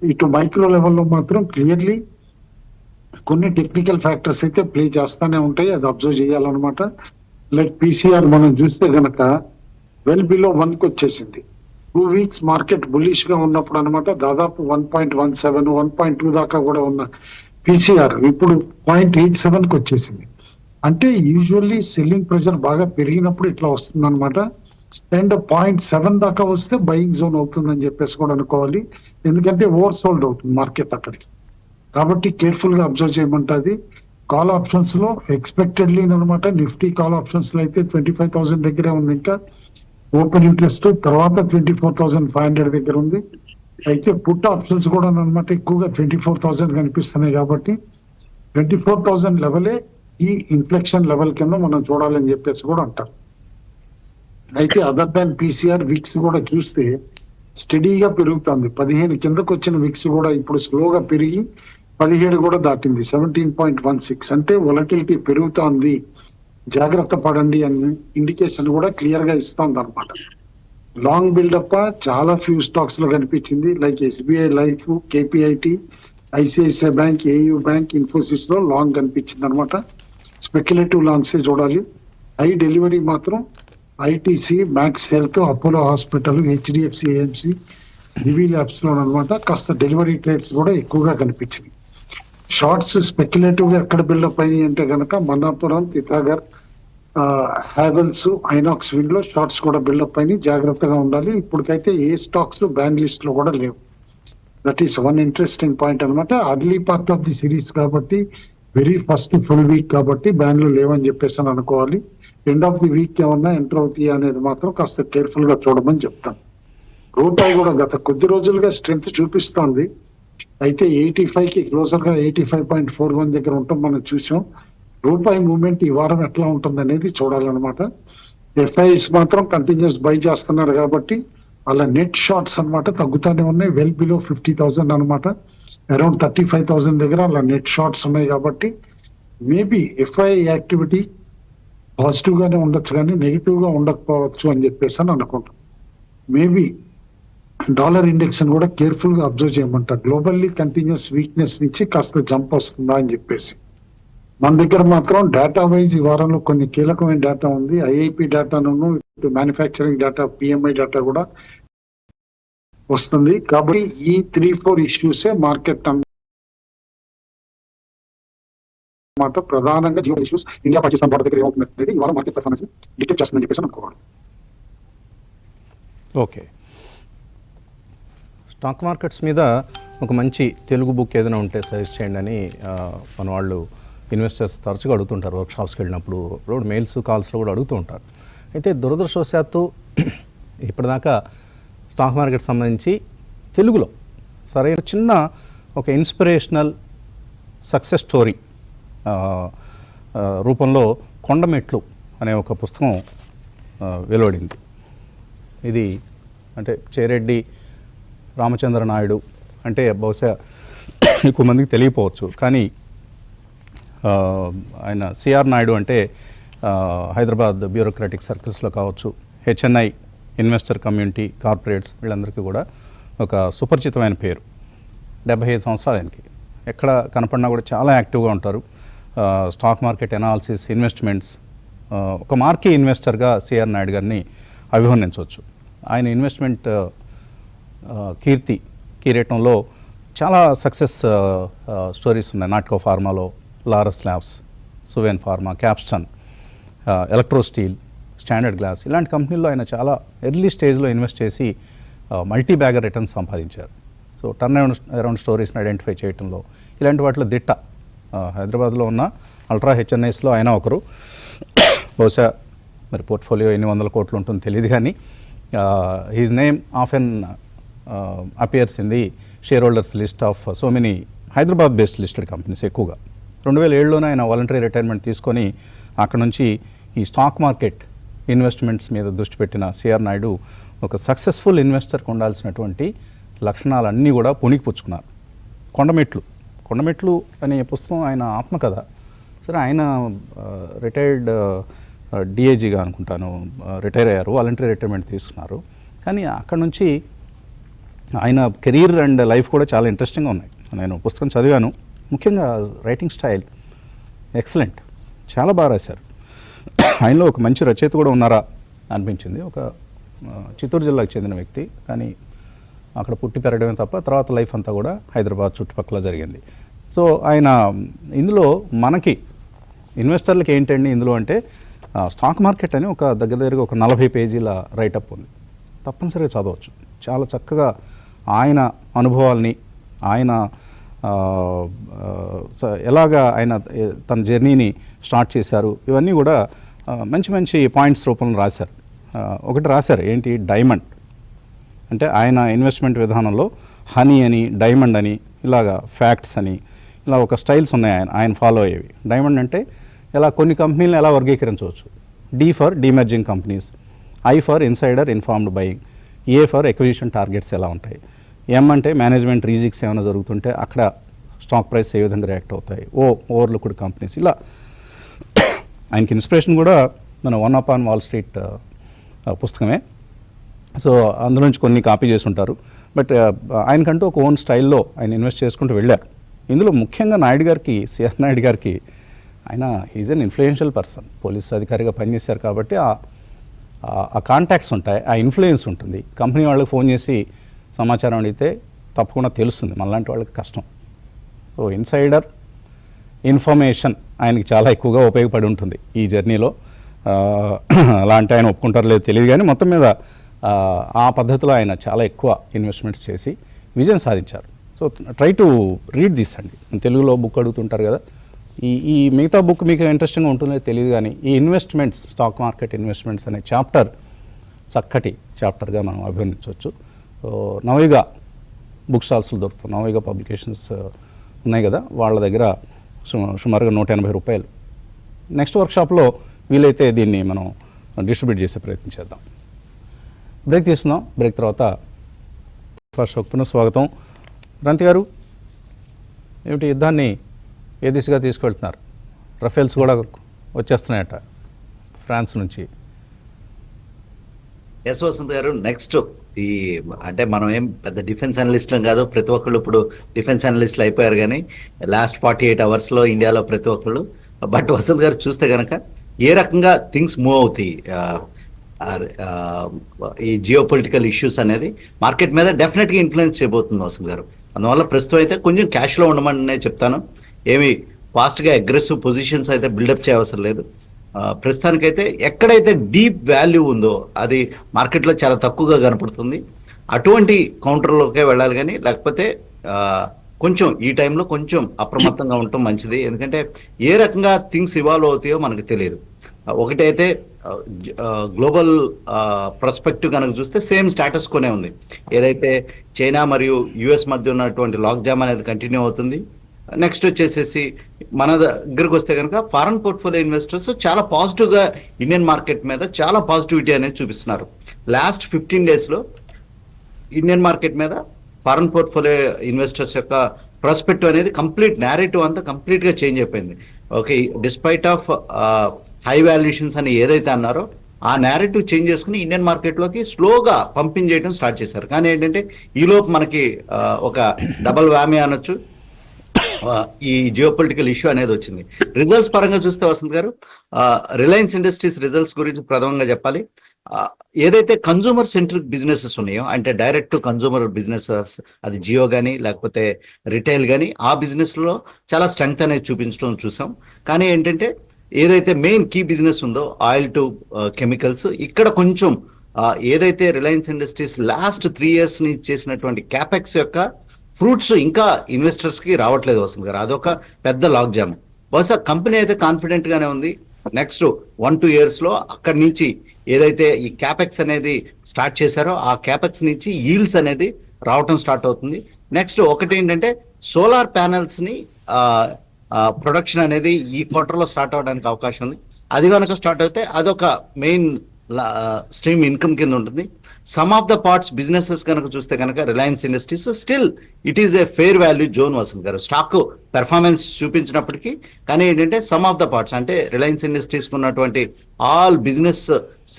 ఇటు మైక్రో లెవెల్లో మాత్రం క్లియర్లీ కొన్ని టెక్నికల్ ఫ్యాక్టర్స్ అయితే ప్లే చేస్తానే ఉంటాయి, అది అబ్జర్వ్ చేయాలన్నమాట. లైక్ PCR మనం చూస్తే గనక వెల్ బిలో 1కి వచ్చేసింది. 2 వీక్స్ మార్కెట్ బుల్లిష్ గా ఉన్నప్పుడు అనమాట దాదాపు 1.17, 1.2 దాకా కూడా ఉన్న PCR ఇప్పుడు 0.87కి వచ్చేసింది. అంటే యూజువల్లీ సెల్లింగ్ ప్రెషర్ బాగా పెరిగినప్పుడు ఇట్లా వస్తుంది అనమాట. అండ్ 0.7 దాకా వస్తే బయింగ్ జోన్ అవుతుందని చెప్పేసి కూడా అనుకోవాలి, ఎందుకంటే ఓవర్ సోల్డ్ అవుతుంది మార్కెట్ అక్కడికి. కాబట్టి కేర్ఫుల్ గా అబ్జర్వ్ చేయమంటుంది. కాల్ ఆప్షన్స్ లో ఎక్స్పెక్టెడ్లీ అనమాట నిఫ్టీ కాల్ ఆప్షన్స్ లో అయితే 25,000 దగ్గరే ఉంది. ఇంకా ఓపెన్ ఇంట్రెస్ట్ తర్వాత 24,500 దగ్గర ఉంది. అయితే పుట్ ఆప్షన్స్ కూడా అనమాట ఎక్కువగా 24,000 కనిపిస్తున్నాయి. కాబట్టి 24,000 లెవెలే ఈ ఇన్ఫ్లెక్షన్ లెవెల్ కింద మనం చూడాలని చెప్పేసి కూడా అంటారు. అయితే అదర్ దాన్ PCR విక్స్ కూడా చూస్తే స్టడీగా పెరుగుతుంది. 15 కిందకు వచ్చిన విక్స్ కూడా ఇప్పుడు స్లోగా పెరిగి 17 కూడా దాటింది, 17.16. అంటే వొలటిలిటీ పెరుగుతోంది, జాగ్రత్త పడండి అని ఇండికేషన్ కూడా క్లియర్ గా ఇస్తుంది అనమాట. లాంగ్ బిల్డప్ చాలా ఫ్యూ స్టాక్స్ లో కనిపించింది, like SBI life, KPIT, ICICI bank, AU bank, Infosys లో లాంగ్ కనిపించింది అనమాట. స్పెక్యులేటివ్ లాంగ్స్ చూడాలి. హై డెలివరీ మాత్రం ITC, max health, Apollo hospital, HDFC AMC, డివి ల్యాబ్స్ లో అనమాట కాస్త డెలివరీ ట్రేడ్స్ కూడా ఎక్కువగా కనిపించింది. షార్ట్స్ స్పెక్యులేటివ్ గా ఎక్కడ బిల్డప్ అయ్యి అంటే కనుక మన్నాపురం, పిథాగర్, హ్యావెల్స్, ఐనాక్స్ విండ్ లో షార్ట్స్ కూడా బిల్డప్ అయినాయి, జాగ్రత్తగా ఉండాలి. ఇప్పటికైతే ఏ స్టాక్స్ బ్యాన్ లిస్ట్ లో కూడా లేవు. That is one interesting point అనమాట. Early part of the series కాబట్టి, వెరీ ఫస్ట్ ఫుల్ వీక్ కాబట్టి బ్యాన్ లో లేవని చెప్పేసి అని అనుకోవాలి. ఎండ్ ఆఫ్ ది వీక్ ఏమన్నా ఎంటర్ అవుతాయి అనేది మాత్రం కాస్త కేర్ఫుల్ గా చూడమని చెప్తాను. రూపాయి కూడా గత కొద్ది రోజులుగా స్ట్రెంత్ చూపిస్తోంది. అయితే 85కి క్లోజర్ గా 85.41 దగ్గర ఉంటాం మనం చూసాం. రూపాయి మూవ్మెంట్ ఈ వారం ఎట్లా ఉంటుంది అనేది చూడాలన్నమాట. FIIs మాత్రం కంటిన్యూస్ బై చేస్తున్నారు కాబట్టి వాళ్ళ నెట్ షార్ట్స్ అన్నమాట తగ్గుతానే ఉన్నాయి, వెల్ బిలో 50,000 అనమాట. అరౌండ్ 35,000 దగ్గర వాళ్ళ నెట్ షార్ట్స్ ఉన్నాయి. కాబట్టి మేబీ ఎఫ్ఐ యాక్టివిటీ పాజిటివ్ గానే ఉండొచ్చు కానీ నెగిటివ్ గా ఉండకపోవచ్చు అని చెప్పేసి అని అనుకుంటాం. మేబీ డాలర్ ఇండెక్స్ అని కూడా కేర్ఫుల్ గా అబ్జర్వ్ చేయమంటారు. గ్లోబల్లీ కంటిన్యూస్ వీక్నెస్ నుంచి కాస్త జంప్ వస్తుందా అని చెప్పేసి. మన దగ్గర మాత్రం డేటా వైజ్ ఈ వారంలో కొన్ని కీలకమైన డేటా ఉంది. ఐఐపి డేటాను, ఇటు మ్యానుఫ్యాక్చరింగ్ డేటా, పిఎంఐ డేటా కూడా వస్తుంది. కాబట్టి ఈ 3-4 ఇష్యూసే మార్కెట్ అన్నమాట. ప్రధానంగా geo issues, India Pakistan border దగ్గర ఏమవుతుంది ఇవాళ మార్కెట్ పర్ఫార్మెన్స్ డిక్టేట్ చేస్తుందని చెప్పేసి అనుకోవాలి. ఓకే, స్టాక్ మార్కెట్స్ మీద ఒక మంచి తెలుగు బుక్ ఏదైనా ఉంటే సజెస్ట్ చేయండి అని మన వాళ్ళు ఇన్వెస్టర్స్ తరచుగా అడుగుతుంటారు. వర్క్షాప్స్కి వెళ్ళినప్పుడు రోడ్ మెయిల్స్ కాల్స్లో కూడా అడుగుతూ ఉంటారు. అయితే దురదృష్టవశాత్తు ఇప్పటిదాకా స్టాక్ మార్కెట్ సంబంధించి తెలుగులో సరైన చిన్న ఒక ఇన్స్పిరేషనల్ సక్సెస్ స్టోరీ రూపంలో కొండమెట్లు అనే ఒక పుస్తకం వెలువడింది. ఇది అంటే చేరెడ్డి రామచంద్ర నాయుడు అంటే బహుశా ఎక్కువ మందికి తెలియపోవచ్చు, కానీ ఆయన సిఆర్ నాయుడు అంటే హైదరాబాద్ బ్యూరోక్రాటిక్ సర్కిల్స్లో కావచ్చు, హెచ్ఎన్ఐ ఇన్వెస్టర్ కమ్యూనిటీ కార్పొరేట్స్ వీళ్ళందరికీ కూడా ఒక సుపరిచితమైన పేరు. 75 సంవత్సరాలు ఆయనకి. ఎక్కడ కనపడినా కూడా చాలా యాక్టివ్గా ఉంటారు. స్టాక్ మార్కెట్ ఎనాలిసిస్, ఇన్వెస్ట్మెంట్స్, ఒక మార్కీ ఇన్వెస్టర్గా సిఆర్ నాయుడు గారిని అభివర్ణించవచ్చు. ఆయన ఇన్వెస్ట్మెంట్ కీరేటంలో చాలా సక్సెస్ స్టోరీస్ ఉన్నాయి. నాట్కో ఫార్మాలో Laurus Labs, Suven Pharma, Capston, Electro Steel, Standard Glass ఇలాంటి కంపెనీల్లో ఆయన చాలా ఎర్లీ స్టేజ్లో ఇన్వెస్ట్ చేసి మల్టీ బ్యాగర్ రిటర్న్స్ సంపాదించారు. సో టర్న్ అరౌండ్ స్టోరీస్ని ఐడెంటిఫై చేయడంలో ఇలాంటి వాటిలో దిట్ట. హైదరాబాద్లో ఉన్న అల్ట్రా హెచ్ఎన్ఐస్లో ఆయన ఒకరు. బహుశా మరి పోర్ట్ఫోలియో ఎన్ని వందల కోట్లు ఉంటుందో తెలియదు, కానీ his name often appears in the share holders list of so many Hyderabad based listed companies. ఎక్కువగా 2007లోనే ఆయన వాలంటరీ రిటైర్మెంట్ తీసుకొని అక్కడ నుంచి ఈ స్టాక్ మార్కెట్ ఇన్వెస్ట్మెంట్స్ మీద దృష్టి పెట్టిన సిఆర్ నాయుడు ఒక సక్సెస్ఫుల్ ఇన్వెస్టర్కి ఉండాల్సినటువంటి లక్షణాలన్నీ కూడా పుణికిపుచ్చుకున్నారు. కొండమెట్లు అనే పుస్తకం ఆయన ఆత్మకథ. సరే, ఆయన రిటైర్డ్ డిఐజీగా అనుకుంటాను రిటైర్ అయ్యారు, వాలంటరీ రిటైర్మెంట్ తీసుకున్నారు. కానీ అక్కడ నుంచి ఆయన కెరీర్ అండ్ లైఫ్ కూడా చాలా ఇంట్రెస్టింగ్గా ఉన్నాయి. నేను పుస్తకం చదివాను. ముఖ్యంగా రైటింగ్ స్టైల్ ఎక్సలెంట్, చాలా బాగా రాశారు. ఆయనలో ఒక మంచి రచయిత కూడా ఉన్నారా అనిపించింది. ఒక చిత్తూరు జిల్లాకు చెందిన వ్యక్తి, కానీ అక్కడ పుట్టి పెరగడమే తప్ప తర్వాత లైఫ్ అంతా కూడా హైదరాబాద్ చుట్టుపక్కల జరిగింది. సో ఆయన ఇందులో మనకి ఇన్వెస్టర్లకి ఏంటండి ఇందులో అంటే స్టాక్ మార్కెట్ అని ఒక దగ్గరగా ఒక 40 పేజీల రైటప్ ఉంది. తప్పనిసరిగా చదవచ్చు. చాలా చక్కగా ఆయన అనుభవాల్ని, ఆయన ఎలాగా ఆయన తన జర్నీని స్టార్ట్ చేశారు, ఇవన్నీ కూడా మంచి మంచి పాయింట్స్ రూపంలో రాశారు. ఒకటి రాశారు ఏంటి, డైమండ్ అంటే ఆయన ఇన్వెస్ట్మెంట్ విధానంలో హనీ అని, డైమండ్ అని, ఇలాగా ఫ్యాక్ట్స్ అని, ఇలా ఒక స్టైల్స్ ఉన్నాయి ఆయన ఫాలో అయ్యేవి. డైమండ్ అంటే ఇలా కొన్ని కంపెనీలను ఎలా వర్గీకరించవచ్చు. D for demerging companies, I for insider informed buying, A for acquisition targets ఎలా ఉంటాయి, ఎం అంటే మేనేజ్మెంట్ రీజిక్స్ ఏమైనా జరుగుతుంటే అక్కడ స్టాక్ ప్రైస్ ఏ విధంగా రియాక్ట్ అవుతాయి, ఓవర్లుక్డ్ కంపెనీస్. ఇలా ఆయనకి ఇన్స్పిరేషన్ కూడా మన one up on Wall Street పుస్తకమే. సో అందులోంచి కొన్ని కాపీ చేసి ఉంటారు. బట్ ఆయనకంటూ ఒక ఓన్ స్టైల్లో ఆయన ఇన్వెస్ట్ చేసుకుంటూ వెళ్ళారు. ఇందులో ముఖ్యంగా నాయుడు గారికి, సిఆర్ నాయుడు గారికి, ఆయన is an influential person. Police అధికారిగా పనిచేశారు కాబట్టి ఆ కాంటాక్ట్స్ ఉంటాయి, ఆ ఇన్ఫ్లుయెన్స్ ఉంటుంది. కంపెనీ వాళ్ళకి ఫోన్ చేసి సమాచారం అడిగితే తప్పకుండా తెలుస్తుంది, మనలాంటి వాళ్ళకి కష్టం. సో ఇన్సైడర్ ఇన్ఫర్మేషన్ ఆయనకి చాలా ఎక్కువగా ఉపయోగపడి ఉంటుంది ఈ జర్నీలో. అలా అంటే ఆయన ఒప్పుకుంటారో లేదో తెలియదు, కానీ మొత్తం మీద ఆ పద్ధతిలో ఆయన చాలా ఎక్కువ ఇన్వెస్ట్మెంట్స్ చేసి విజయం సాధించారు. So try to read this అండి. తెలుగులో బుక్ అడుగుతుంటారు కదా, ఈ మిగతా బుక్ మీకు ఇంట్రెస్టింగ్గా ఉంటుందో తెలియదు, కానీ ఈ ఇన్వెస్ట్మెంట్స్, స్టాక్ మార్కెట్ ఇన్వెస్ట్మెంట్స్ అనే చాప్టర్ చక్కటి చాప్టర్గా మనం అభివర్ణించవచ్చు. సో నవయుగ బుక్ స్టాల్స్లో దొరుకుతాయి, నవయుగ పబ్లికేషన్స్ ఉన్నాయి కదా, వాళ్ళ దగ్గర సుమారుగా 180 రూపాయలు. నెక్స్ట్ వర్క్షాప్లో వీలైతే దీన్ని మనం డిస్ట్రిబ్యూట్ చేసే ప్రయత్నం చేద్దాం. బ్రేక్ తీసుకుందాం. బ్రేక్ తర్వాత ఫస్ట్ పునఃస్వాగతం. క్రాంతి గారు, ఏమిటి యుద్ధాన్ని ఏ దిశగా తీసుకెళ్తున్నారు? రఫేల్స్ కూడా వచ్చేస్తున్నాయట ఫ్రాన్స్ నుంచి. ఎస్ వసంత్ గారు, నెక్స్ట్ ఈ అంటే మనం ఏం పెద్ద డిఫెన్స్ అనలిస్ట్లం కాదు, ప్రతి ఒక్కళ్ళు ఇప్పుడు డిఫెన్స్ అనలిస్టులు అయిపోయారు. కానీ లాస్ట్ 48 అవర్స్లో ఇండియాలో ప్రతి ఒక్కళ్ళు. బట్ వసంత్ గారు చూస్తే కనుక ఏ రకంగా థింగ్స్ మూవ్ అవుతాయి, ఈ జియో పొలిటికల్ ఇష్యూస్ అనేది మార్కెట్ మీద డెఫినెట్గా ఇన్ఫ్లుయెన్స్ చేయబోతుంది వసంత్ గారు. అందువల్ల ప్రస్తుతం అయితే కొంచెం క్యాష్లో ఉండమని నేను చెప్తాను. ఏమి ఫాస్ట్గా అగ్రెసివ్ పొజిషన్స్ అయితే బిల్డప్ చేయవసరం లేదు. ప్రస్తుతానికైతే ఎక్కడైతే డీప్ వాల్యూ ఉందో అది మార్కెట్లో చాలా తక్కువగా కనపడుతుంది. అటువంటి కౌంటర్లోకే వెళ్ళాలి. కానీ లేకపోతే కొంచెం ఈ టైంలో కొంచెం అప్రమత్తంగా ఉండటం మంచిది. ఎందుకంటే ఏ రకంగా థింగ్స్ ఇవాల్వ్ అవుతాయో మనకు తెలియదు. ఒకటైతే గ్లోబల్ పర్స్పెక్టివ్ కనుక చూస్తే సేమ్ స్టేటస్ కొనే ఉంది. ఏదైతే చైనా మరియు యుఎస్ మధ్య ఉన్నటువంటి లాక్ జామ్ అనేది కంటిన్యూ అవుతుంది. నెక్స్ట్ వచ్చేసేసి మన దగ్గరకు వస్తే కనుక ఫారెన్ పోర్ట్ఫోలియో ఇన్వెస్టర్స్ చాలా పాజిటివ్గా ఇండియన్ మార్కెట్ మీద చాలా పాజిటివిటీ అనేది చూపిస్తున్నారు. లాస్ట్ 15 డేస్లో ఇండియన్ మార్కెట్ మీద ఫారెన్ పోర్ట్ఫోలియో ఇన్వెస్టర్స్ యొక్క ప్రాస్పెక్టివ్ అనేది కంప్లీట్ నేరేటివ్ అంతా కంప్లీట్గా చేంజ్ అయిపోయింది. Okay, despite of high valuations అని ఏదైతే అన్నారో ఆ నేరేటివ్ చేంజ్ చేసుకుని ఇండియన్ మార్కెట్లోకి స్లోగా పంపింగ్ చేయడం స్టార్ట్ చేశారు. కానీ ఏంటంటే ఈలోపు మనకి ఒక డబల్ వ్యామీ అనొచ్చు, ఈ జియోపొలిటికల్ ఇష్యూ అనేది వచ్చింది. రిజల్ట్స్ పరంగా చూస్తే వసంత్ గారు, రిలయన్స్ ఇండస్ట్రీస్ రిజల్ట్స్ గురించి ప్రథమంగా చెప్పాలి. ఏదైతే కన్జ్యూమర్ సెంట్రిక్ బిజినెసెస్ ఉన్నాయో, అంటే డైరెక్ట్ టు కన్జ్యూమర్ బిజినెసెస్, అది జియో కానీ లేకపోతే రిటైల్ కానీ, ఆ బిజినెస్లో చాలా స్ట్రెంగ్త్ అనేది చూపించడం చూసాం. కానీ ఏంటంటే ఏదైతే మెయిన్ కీ బిజినెస్ ఉందో ఆయిల్ టు కెమికల్స్, ఇక్కడ కొంచెం ఏదైతే రిలయన్స్ ఇండస్ట్రీస్ లాస్ట్ 3 years నుంచి చేసినటువంటి క్యాపెక్స్ యొక్క ఫ్రూట్స్ ఇంకా ఇన్వెస్టర్స్కి రావట్లేదు వస్తుంది గారు. అదొక పెద్ద లాక్ జామ్. బహుశా కంపెనీ అయితే కాన్ఫిడెంట్గానే ఉంది. నెక్స్ట్ 1-2 yearsలో అక్కడి నుంచి ఏదైతే ఈ క్యాపెక్స్ అనేది స్టార్ట్ చేశారో ఆ క్యాపెక్స్ నుంచి ఈల్డ్స్ అనేది రావటం స్టార్ట్ అవుతుంది. నెక్స్ట్ ఒకటి ఏంటంటే సోలార్ ప్యానెల్స్ని ప్రొడక్షన్ అనేది ఈ క్వార్టర్లో స్టార్ట్ అవడానికి అవకాశం ఉంది. అది కనుక స్టార్ట్ అయితే అదొక మెయిన్ స్ట్రీమ్ ఇన్కమ్ కింద ఉంటుంది. Sum of the parts businesses కనుక చూస్తే కనుక Reliance Industries still it is a fair value zone Vasant garu. Stock performance చూపించినప్పటికీ కానీ ఏంటంటే సమ్ ఆఫ్ ద పార్ట్స్ అంటే రిలయన్స్ ఇండస్ట్రీస్ ఉన్నటువంటి ఆల్ బిజినెస్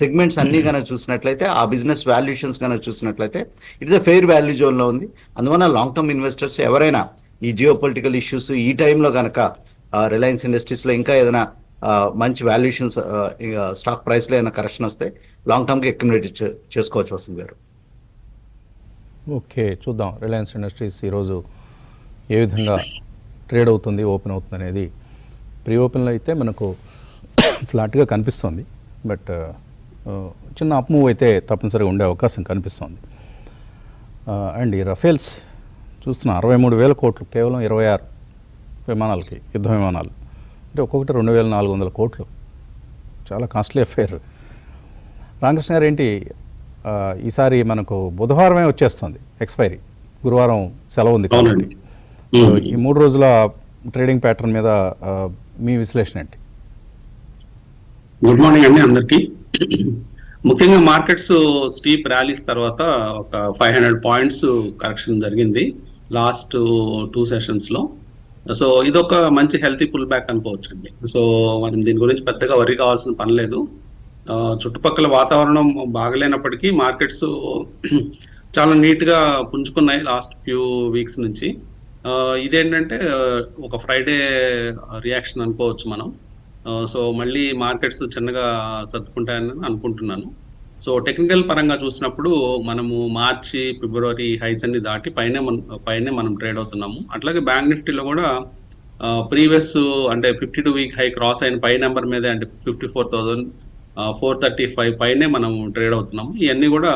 సెగ్మెంట్స్ అన్ని కనుక చూసినట్లయితే, ఆ బిజినెస్ వాల్యుయేషన్స్ కనుక చూసినట్లయితే it is a fair value జోన్లో ఉంది. అందువల్ల లాంగ్ టర్మ్ ఇన్వెస్టర్స్ ఎవరైనా ఈ జియో పొలిటికల్ ఇష్యూస్ ఈ టైంలో కనుక రిలయన్స్ ఇండస్ట్రీస్లో ఇంకా ఏదైనా మంచి వాల్యుయేషన్స్ స్టాక్ ప్రైస్లో ఏమైనా కరెక్షన్ వస్తే లాంగ్ టర్మ్కి అక్యుములేట్ చేసుకోవచ్చు వస్తుంది గారు. ఓకే, చూద్దాం రిలయన్స్ ఇండస్ట్రీస్ ఈరోజు ఏ విధంగా ట్రేడ్ అవుతుంది, ఓపెన్ అవుతుంది అనేది. ప్రీ ఓపెన్లో అయితే మనకు ఫ్లాట్గా కనిపిస్తుంది. బట్ చిన్న అప్ మూవ్ అయితే తప్పనిసరిగా ఉండే అవకాశం కనిపిస్తుంది. అండ్ ఈ రఫేల్స్ చూస్తున్న 63,000 కోట్లు కేవలం 26 విమానాలకి, యుద్ధ విమానాలు అంటే ఒక్కొక్కటి 2,400 కోట్లు. చాలా కాస్ట్లీ అఫేర్. రామకృష్ణ గారు, ఏంటి ఈసారి మనకు బుధవారమే వచ్చేస్తుంది ఎక్స్పైరీ, గురువారం సెలవు ఉంది కాబట్టి ఈ 3 రోజుల ట్రేడింగ్ ప్యాటర్న్ మీద మీ విశ్లేషణ ఏంటి? గుడ్ మార్నింగ్ అండి అందరికీ. ముఖ్యంగా మార్కెట్స్ స్టీప్ ర్యాలీస్ తర్వాత ఒక 500 పాయింట్స్ కరెక్షన్ జరిగింది లాస్ట్ 2 సెషన్స్లో. సో ఇదొక మంచి హెల్తీ పుల్ బ్యాక్ అనుకోవచ్చు అండి. సో మనం దీని గురించి పెద్దగా వర్రీ కావాల్సిన పని లేదు. చుట్టుపక్కల వాతావరణం బాగలేనప్పటికీ మార్కెట్స్ చాలా నీట్గా పుంజుకున్నాయి లాస్ట్ ఫ్యూ వీక్స్ నుంచి. ఇదేంటంటే ఒక ఫ్రైడే రియాక్షన్ అనుకోవచ్చు మనం. సో మళ్ళీ మార్కెట్స్ చిన్నగా సర్దుకుంటాయని అనుకుంటున్నాను. సో టెక్నికల్ పరంగా చూసినప్పుడు మనము మార్చి, ఫిబ్రవరి హైస్ అన్ని దాటి పైనే మనం ట్రేడ్ అవుతున్నాము. అట్లాగే బ్యాంక్ నిఫ్టీలో కూడా ప్రీవియస్ అంటే 52 వీక్ హై క్రాస్ అయిన పై నెంబర్ మీదే అంటే 54,435 పైనే మనం ట్రేడ్ అవుతున్నాము. ఇవన్నీ కూడా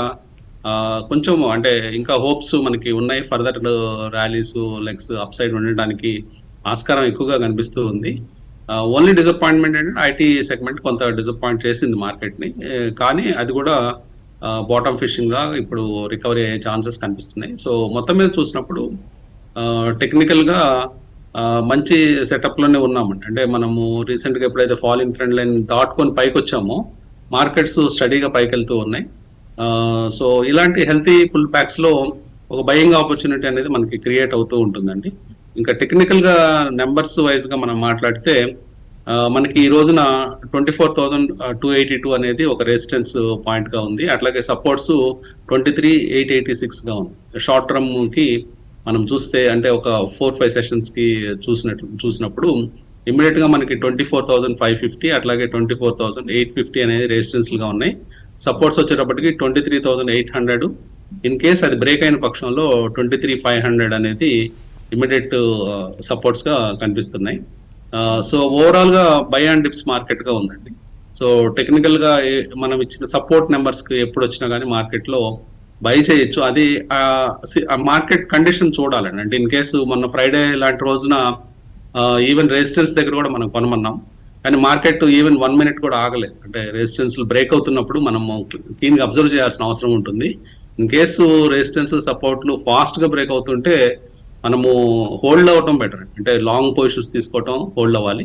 కొంచెం అంటే ఇంకా హోప్స్ మనకి ఉన్నాయి. Further rallies legs upside ఉండడానికి ఆస్కారం ఎక్కువగా కనిపిస్తూ ఉంది. ఓన్లీ డిసప్పాయింట్మెంట్ ఏంటంటే ఐటీ సెగ్మెంట్ కొంత డిసప్పాయింట్ చేసింది మార్కెట్ని. కానీ అది కూడా బాటమ్ ఫిషింగ్ గా ఇప్పుడు రికవరీ అయ్యే ఛాన్సెస్ కనిపిస్తున్నాయి. సో మొత్తం మీద చూసినప్పుడు టెక్నికల్గా మంచి సెటప్లోనే ఉన్నామండి. అంటే మనము రీసెంట్గా ఎప్పుడైతే ఫాల్ ఇన్ ట్రెండ్ లైన్ దాటుకొని పైకి వచ్చామో మార్కెట్స్ స్టడీగా పైకి వెళ్తూ ఉన్నాయి. సో ఇలాంటి హెల్తీ పుల్ ప్యాక్స్ లో ఒక బయింగ్ ఆపర్చునిటీ అనేది మనకి క్రియేట్ అవుతూ ఉంటుందండి. ఇంకా టెక్నికల్ గా నెంబర్స్ వైజ్ గా మనం మాట్లాడితే మనకి ఈ రోజున 24,282 అనేది ఒక రెసిస్టెన్స్ పాయింట్ గా ఉంది. అట్లాగే సపోర్ట్స్ 23,886 గా ఉంది. షార్ట్ టర్మ్ కి మనం చూస్తే అంటే ఒక 4-5 సెషన్స్ కి చూసినప్పుడు ఇమ్మీడియట్ గా మనకి 24,550 అట్లాగే 24,850 అనేది రెసిస్టెన్స్ గా ఉన్నాయి. సపోర్ట్స్ వచ్చేటప్పటికి 23,800. ఇన్ కేస్ అది బ్రేక్ అయిన పక్షంలో 23,500 అనేది ఇమ్మీడియట్ సపోర్ట్స్ గా కనిపిస్తున్నాయి. సో ఓవరాల్ గా బై అండ్ డిప్స్ మార్కెట్ గా ఉందండి. సో టెక్నికల్ గా మనం ఇచ్చిన సపోర్ట్ నెంబర్స్ కి ఎప్పుడు వచ్చినా కానీ మార్కెట్ లో బై చేయొచ్చు. అది మార్కెట్ కండిషన్ చూడాలండి. అంటే ఇన్ కేసు మొన్న ఫ్రైడే లాంటి రోజున ఈవెన్ రెసిస్టెన్స్ దగ్గర కూడా మనం కొనమన్నాం, కానీ మార్కెట్ ఈవెన్ 1 minute కూడా ఆగలేదు. అంటే రెసిస్టెన్స్ బ్రేక్ అవుతున్నప్పుడు మనం క్లీన్ గా అబ్జర్వ్ చేయాల్సిన అవసరం ఉంటుంది. ఇన్ కేసు రెసిస్టెన్స్ సపోర్ట్లు ఫాస్ట్ గా బ్రేక్ అవుతుంటే మనము హోల్డ్ అవ్వటం బెటర్. అంటే లాంగ్ పొజిషన్స్ తీసుకోవటం, హోల్డ్ అవ్వాలి.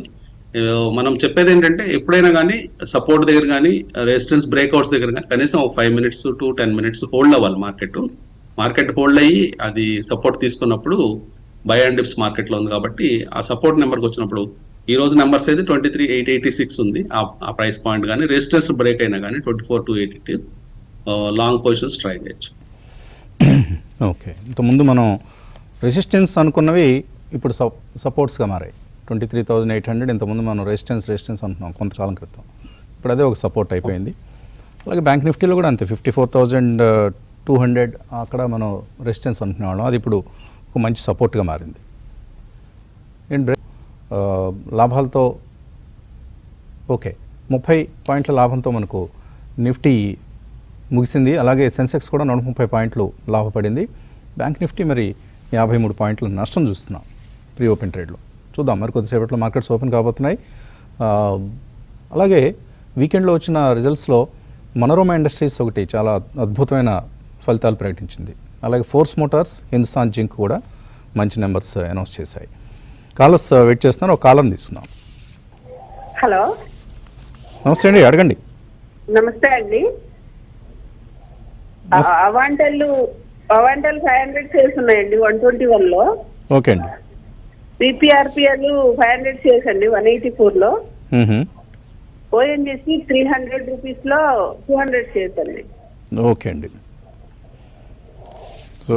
మనం చెప్పేది ఏంటంటే ఎప్పుడైనా కానీ సపోర్ట్ దగ్గర కానీ రెసిస్టెన్స్ బ్రేక్అవుట్స్ దగ్గర కానీ కనీసం 5 minutes to 10 minutes హోల్డ్ అవ్వాలి. మార్కెట్ హోల్డ్ అయ్యి అది సపోర్ట్ తీసుకున్నప్పుడు బై అండ్ డిప్స్ మార్కెట్ లో ఉంది. కాబట్టి ఆ సపోర్ట్ నెంబర్కి వచ్చినప్పుడు ఈ రోజు నెంబర్స్ అయితే 23,886 ఉంది ఆ ప్రైస్ పాయింట్. కానీ రెసిస్టెన్స్ బ్రేక్ అయినా కానీ 24,282 లాంగ్ పొజిషన్స్ ట్రై చేయొచ్చు. ఓకే, ఇంతకుముందు మనం రెసిస్టెన్స్ అనుకున్నవి ఇప్పుడు సపోర్ట్స్గా మారాయి. 23,800 ఇంతకుముందు మనం రెసిస్టెన్స్ అంటున్నాం కొంతకాలం క్రితం. ఇప్పుడు అదే ఒక సపోర్ట్ అయిపోయింది. అలాగే బ్యాంక్ నిఫ్టీలో కూడా అంతే 54,200 అక్కడ మనం రెసిస్టెన్స్ అంటున్నాం. అది ఇప్పుడు ఒక మంచి సపోర్ట్గా మారింది. ఏంటి లాభాలతో ఓకే 30 పాయింట్ల లాభంతో మనకు నిఫ్టీ ముగిసింది. అలాగే సెన్సెక్స్ కూడా 130 పాయింట్లు లాభపడింది. బ్యాంక్ నిఫ్టీ మరి 53 పాయింట్ల నష్టం చూస్తున్నాం ప్రీ ఓపెన్ ట్రేడ్లో. చూద్దాం మరి కొద్దిసేపట్లో మార్కెట్స్ ఓపెన్ కాబోతున్నాయి. అలాగే వీకెండ్లో వచ్చిన రిజల్ట్స్లో మనోరమ ఇండస్ట్రీస్ ఒకటి చాలా అద్భుతమైన ఫలితాలు ప్రకటించింది. అలాగే ఫోర్స్ మోటార్స్, హిందుస్థాన్ జింక్ కూడా మంచి నెంబర్స్ అనౌన్స్ చేశాయి. కాలర్స్ వెయిట్ చేస్తున్నాను, ఒక కాలర్ని తీసుకుందాం. హలో, నమస్తే అండి, అడగండి. నమస్తే అండి. అవాంటల్ 500 షేర్స్ ఉన్నాయండి 121 లో. ఓకే అండి. పిపిఆర్పిఎల్ 500 షేర్స్ అండి 184 లో. ఓఎన్జీసీ 300 రూపీస్ లో 200 షేర్స్ అండి. ఓకే అండి. సో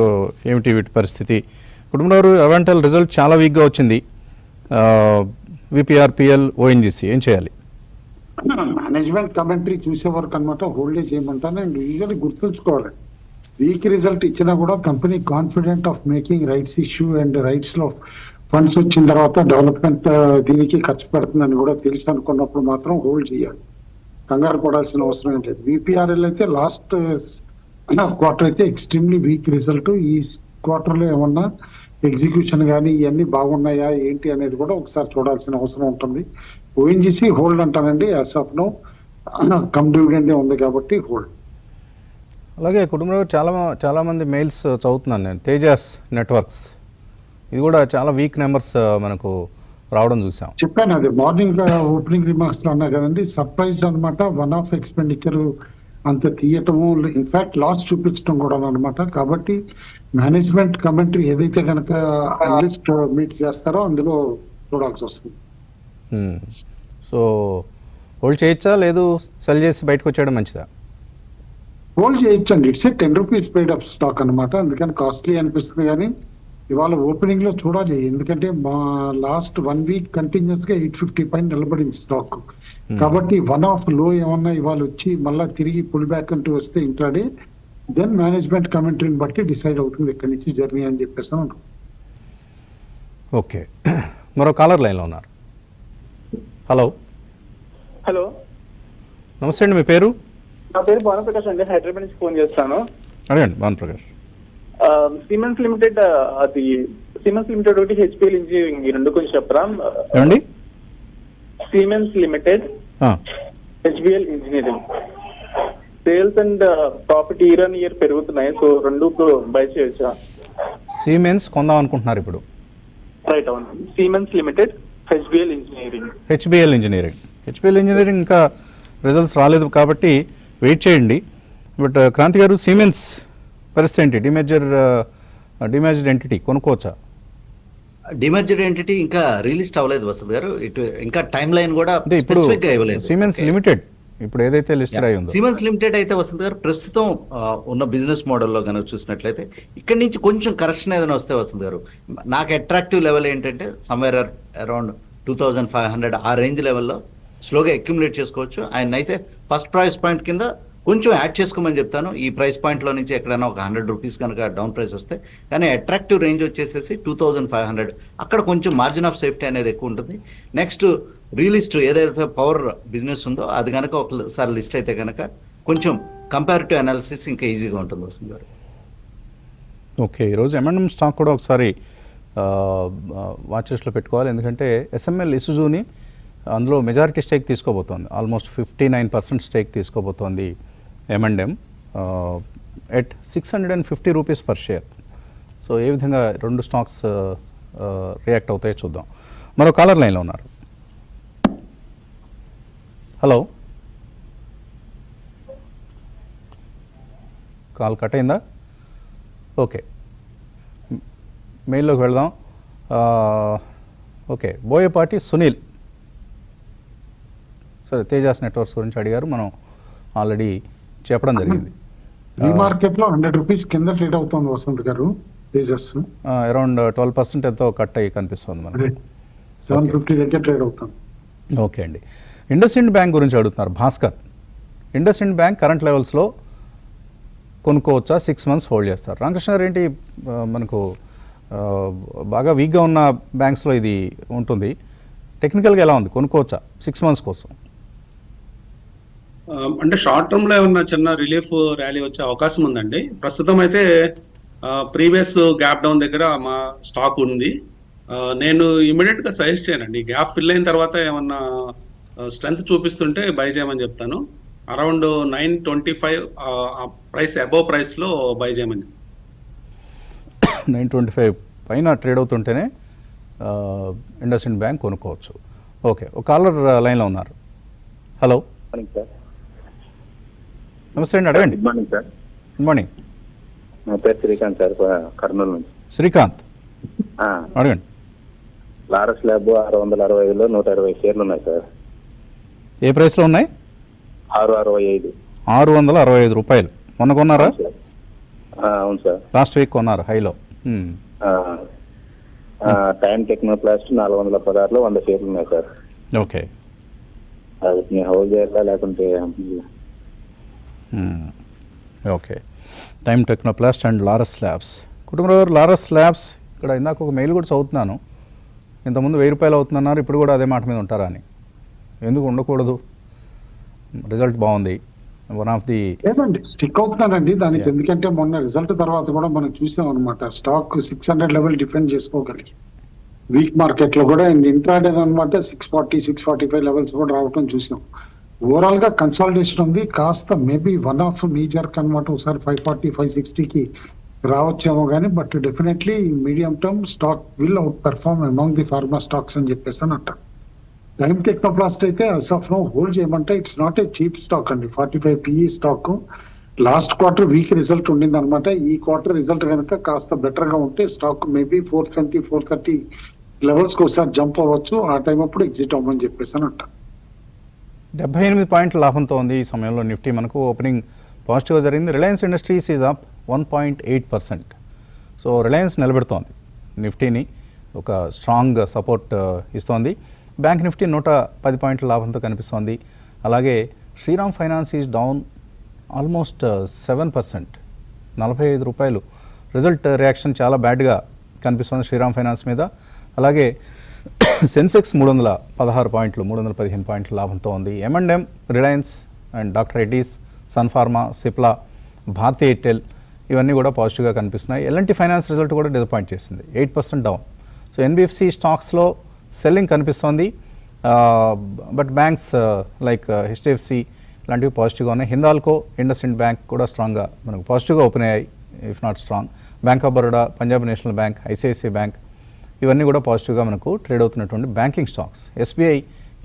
ఏమిటి వీటి పరిస్థితి? కుటుంబంలో అవాంటల్ రిజల్ట్ చాలా వీక్గా వచ్చింది. విపిఆర్పిఎల్, ఓఎన్జీసీ ఏం చేయాలి? మేనేజ్మెంట్ కమెంటరీ చూసే వరకు అనమాట హోల్డే చేయమంటాను. అండ్ యూజువల్లీ గుర్తుంచుకోవాలి, వీక్ రిజల్ట్ ఇచ్చినా కూడా company confident of making rights issue and rights లో ఫండ్స్ వచ్చిన తర్వాత డెవలప్మెంట్ దీనికి ఖర్చు పెడుతుందని కూడా తెలుసు అనుకున్నప్పుడు మాత్రం హోల్డ్ చేయాలి. కంగారు పడాల్సిన అవసరం ఏంటి. విపిఆర్ఎల్ అయితే లాస్ట్ క్వార్టర్ అయితే ఎక్స్ట్రీమ్లీ వీక్ రిజల్ట్. ఈ క్వార్టర్లో ఏమన్నా ఎగ్జిక్యూషన్ కానీ ఇవన్నీ బాగున్నాయా ఏంటి అనేది కూడా ఒకసారి చూడాల్సిన అవసరం ఉంటుంది. ఓఎన్జీసీ హోల్డ్ అంటానండి. As of now cum dividend ఉంది కాబట్టి హోల్డ్. అలాగే కుటుంబంలో చాలామంది మెయిల్స్ చదువుతున్నాను నేను. తేజాస్ నెట్వర్క్స్ ఇది కూడా చాలా వీక్ నెంబర్స్ మనకు రావడం చూసాం. చెప్పాను అది మార్నింగ్ ఓపెనింగ్ రిమార్క్స్ లో అన్నా కదండి. సర్ప్రైజ్ అనమాట. వన్ ఆఫ్ ఎక్స్పెండిచర్ అంత తీయటము, ఇన్ఫాక్ట్ లాస్ చూపించడం కూడా అనమాట. కాబట్టి మేనేజ్మెంట్ కమెంటరీ ఏదైతే కనుక అనలిస్ట్ మీట్ చేస్తారో అందులో చూడాల్సి వస్తుంది. సో హోల్డ్ చేయొచ్చా, లేదు సెల్ చేసి బయటకు వచ్చేయడం మంచిదా? హోల్డ్ చేయొచ్చండి. It's 10 rupees paid up stock అనమాట. అందుకని కాస్ట్లీ అనిపిస్తుంది. కానీ ఇవాళ ఓపెనింగ్ లో చూడాలి. ఎందుకంటే మా లాస్ట్ 1 week కంటిన్యూస్ గా 850 పైన నిలబడింది స్టాక్. కాబట్టి వన్ ఆఫ్ లో ఏమన్నా ఇవాళ వచ్చి మళ్ళీ తిరిగి పుల్ బ్యాక్ అంటూ వస్తే ఇంట్రాడే దెన్ మేనేజ్మెంట్ కమెంటరీని బట్టి డిసైడ్ అవుతుంది ఇక్కడి నుంచి జర్నీ అని చెప్పేస్తాను. ఓకే, మరో కాలర్ లైన్లో ఉన్నారు. హలో. హలో, నమస్తే అండి, మీ పేరు? నా పేరు భానుప్రకాష్ అండి, హైదరాబాద్ నుంచి ఫోన్ చేస్తాను. అడగండి భానుప్రకాష్. సిమెన్స్ లిమిటెడ్ ఒకటి, హెచ్పిఎల్ ఇంజనీరింగ్, ఈ రెండు కొంచెం చెప్పరా? ఏమండి? Siemens limited, HPL engineering sales and profit year on year పెరుగుతున్నాయి. సో రెండు బై చేయొచ్చా? సిమెన్స్ కొందాం అనుకుంటున్నారు ఇప్పుడు? రైట్, అవును. Siemens limited, HPL engineering. HPL engineering ఇంకా రిజల్ట్స్ రాలేదు కాబట్టి వెయిట్ చేయండి. బట్ క్రాంతి గారు, సిమెన్స్ పరిస్థితి ఏంటి? డిమేజ్డ్ ఎంటిటీ కొనుక్కోవచ్చా? డిమర్జర్ ఎంటిటీ ఇంకా రిలీజ్ అవ్వలేదు వసంత్ గారు. ఇటు ఇంకా టైం లైన్ కూడా అంటే ఇప్పుడు స్పెసిఫిక్ గా ఇవ్వలేదు. సిమెన్స్ లిమిటెడ్ ఇప్పుడు ఏదైతే లిస్టెడ్ అయి ఉందో, సిమెన్స్ లిమిటెడ్ అయితే వసంత్ గారు ప్రస్తుతం ఉన్న బిజినెస్ మోడల్లో కనుక చూసినట్లయితే ఇక్కడి నుంచి కొంచెం కరెక్షన్ ఏదైనా వస్తే వసంత్ గారు, నాకు అట్రాక్టివ్ లెవెల్ ఏంటంటే సమ్వేర్ అరౌండ్ 2500 ఆ రేంజ్ లెవెల్లో స్లోగా అక్యుములేట్ చేసుకోవచ్చు. ఆయన అయితే ఫస్ట్ ప్రైస్ పాయింట్ కింద కొంచెం యాడ్ చేసుకోమని చెప్తాను. ఈ ప్రైస్ పాయింట్లో నుంచి ఎక్కడైనా ఒక 100 రూపీస్ కనుక డౌన్ ప్రైస్ వస్తే, కానీ అట్రాక్టివ్ రేంజ్ వచ్చేసేసి 2500, అక్కడ కొంచెం మార్జిన్ ఆఫ్ సేఫ్టీ అనేది ఎక్కువ ఉంటుంది. నెక్స్ట్ రీలిస్ట్ ఏదైతే పవర్ బిజినెస్ ఉందో అది కనుక ఒకసారి లిస్ట్ అయితే కనుక కొంచెం కంపారిటివ్ అనాలిసిస్ ఇంకా ఈజీగా ఉంటుంది వస్తుంది గారు. ఓకే, ఈరోజు M&M స్టాక్ కూడా ఒకసారి వాచెస్లో పెట్టుకోవాలి. ఎందుకంటే SML ఇసుజుని అందులో మెజారిటీ స్టేక్ తీసుకోబోతోంది. ఆల్మోస్ట్ 59% స్టేక్ తీసుకోబోతోంది M&M at 650 rupees per share. So ఏ విధంగా రెండు స్టాక్స్ రియాక్ట్ అవుతాయో చూద్దాం. మరో కాలర్ లైన్లో ఉన్నారు. హలో, కాల్ కట్ అయిందా? ఓకే, మెయిల్లోకి వెళ్దాం. ఓకే, బోయపాటి సునీల్ సరే తేజాస్ నెట్వర్క్స్ గురించి అడిగారు, మనం ఆల్రెడీ చెప్పడం జరిగింది. ఈ మార్కెట్ లో 100 రూపీస్ కింద ట్రేడ్ అవుతుంది వసంత్ గారు. తేజస్ అరౌండ్ 12% ఎంతో కట్ అయ్యి కనిపిస్తుంది మనకి. 750 దగ్గర ట్రేడ్ అవుతుంది. ఓకే అండి, ఇండస్ఇండ్ బ్యాంక్ గురించి అడుగుతున్నారు భాస్కర్. ఇండస్ఇండ్ బ్యాంక్ కరెంట్ లెవెల్స్లో కొనుక్కోవచ్చా? 6 months హోల్డ్ చేస్తారు. రామకృష్ణ గారు, ఏంటి మనకు బాగా వీక్గా ఉన్న బ్యాంక్స్లో ఇది ఉంటుంది. టెక్నికల్గా ఎలా ఉంది, కొనుక్కోవచ్చా 6 months కోసం? అంటే షార్ట్ టర్మ్ లో ఏమన్నా చిన్న రిలీఫ్ ర్యాలీ వచ్చే అవకాశం ఉందండి. ప్రస్తుతం అయితే ప్రీవియస్ గ్యాప్ డౌన్ దగ్గర మా స్టాక్ ఉంది. నేను ఇమీడియట్ గా సజెస్ట్ చేయనండి. గ్యాప్ ఫిల్ అయిన తర్వాత ఏమన్నా స్ట్రెంత్ చూపిస్తుంటే బై చేయమని చెప్తాను. అరౌండ్ 925 ప్రైస్ అబోవ్ ప్రైస్ లో బై చేయమని. 925 పైన ట్రేడ్ అవుతుంటేనే ఇండస్ఇండ్ బ్యాంక్ కొనుక్కోవచ్చు. ఓకే, ఒక కాలర్ లైన్లో ఉన్నారు. హలో, నమస్తే అండి, అడగండి. Good morning sir. Good morning. నా పేరు శ్రీకాంత్ సార్, కర్నూలు నుంచి. శ్రీకాంత్, అడగండి. లారస్ ల్యాబ్ 665లో 120 షేర్లు ఉన్నాయి సార్. ఏ ప్రైస్లో ఉన్నాయి? 665. 665 రూపాయలు. మొన్న కొన్నారా? అవును సార్, లాస్ట్ వీక్ కొన్నారు హైలో. టైమ్ టెక్నోప్లాస్ట్ 416లో 100 షేర్లు ఉన్నాయి సార్. ఓకే, వాటిని హోల్డ్ చేయాలా లేకుంటే? Okay, time Technoplast and Laurus labs. Kutumbarao గారు, లారస్ ల్యాబ్స్ ఇక్కడ ఇందాక ఒక మెయిల్ కూడా చదువుతున్నాను. ఇంతకుముందు 1000 రూపాయలు అవుతుందన్నారు, ఇప్పుడు కూడా అదే మాట మీద ఉంటారా అని. ఎందుకు ఉండకూడదు? రిజల్ట్ బాగుంది, వన్ ఆఫ్ ది. లేదండి, స్టిక్ అవుతున్నారండి దానికి. ఎందుకంటే మొన్న రిజల్ట్ తర్వాత కూడా మనం చూసాం అనమాట, స్టాక్ 600 లెవెల్ డిఫెండ్ చేసుకోగలిగి వీక్ మార్కెట్ లో కూడా ఇంట్రాడే అనమాట 640, 645 లెవెల్స్ కూడా రావటం చూసాం. ఓవరాల్ గా కన్సాలిడేషన్ ఉంది. కాస్త మేబీ వన్ ఆఫ్ మేజర్ అనమాట, ఒకసారి 540, 560కి రావచ్చేమో కానీ, but definitely medium term stock will out perform among the pharma stocks అని చెప్పేసి అని అంటారు. టైమ్ టెక్నోప్లాస్ట్ అయితే అస్ ఆఫ్ నో హోల్డ్ చేయమంటే it's not a cheap stock అండి. 45 PE stock. Last quarter week result ఉండింది అనమాట. ఈ క్వార్టర్ రిజల్ట్ కనుక కాస్త బెటర్ గా ఉంటే స్టాక్ మేబీ 420, 430 లెవెల్స్ కి ఒకసారి జంప్ అవ్వచ్చు. ఆ టైం అప్పుడు ఎగ్జిట్ అవ్వమని చెప్పేసి అని అంటారు. 78 పాయింట్ల లాభంతో ఉంది ఈ సమయంలో నిఫ్టీ. మనకు ఓపెనింగ్ పాజిటివ్గా జరిగింది. Reliance Industries is up 1.8%. So Reliance నిలబెడుతోంది నిఫ్టీని, ఒక స్ట్రాంగ్ సపోర్ట్ ఇస్తోంది. బ్యాంక్ నిఫ్టీ 110 పాయింట్ల లాభంతో కనిపిస్తోంది. అలాగే Shriram Finance is down almost 7%, 45 రూపాయలు. రిజల్ట్ రియాక్షన్ చాలా బ్యాడ్గా కనిపిస్తుంది శ్రీరామ్ ఫైనాన్స్ మీద. అలాగే సెన్సెక్స్ 316 పాయింట్లు, 315 పాయింట్ల లాభంతో ఉంది. M&M, Reliance and doctor Reddy's, Sun Pharma, Cipla, Bharti Airtel ఇవన్నీ కూడా పాజిటివ్గా కనిపిస్తున్నాయి. L&T ఫైనాన్స్ రిజల్ట్ కూడా డిసప్పాయింట్ చేసింది, 8% డౌన్. సో NBFC స్టాక్స్లో సెల్లింగ్ కనిపిస్తోంది. బట్ బ్యాంక్స్ లైక్ HDFC లాంటివి పాజిటివ్గా ఉన్నాయి. హిందాల్కో, ఇండస్ఇండ్ బ్యాంక్ కూడా స్ట్రాంగ్గా మనకు పాజిటివ్గా ఓపెన్ అయ్యాయి, if not strong. Bank of Baroda, Punjab national bank, ICICI bank ఇవన్నీ కూడా పాజిటివ్గా మనకు ట్రేడ్ అవుతున్నటువంటి banking stocks. SBI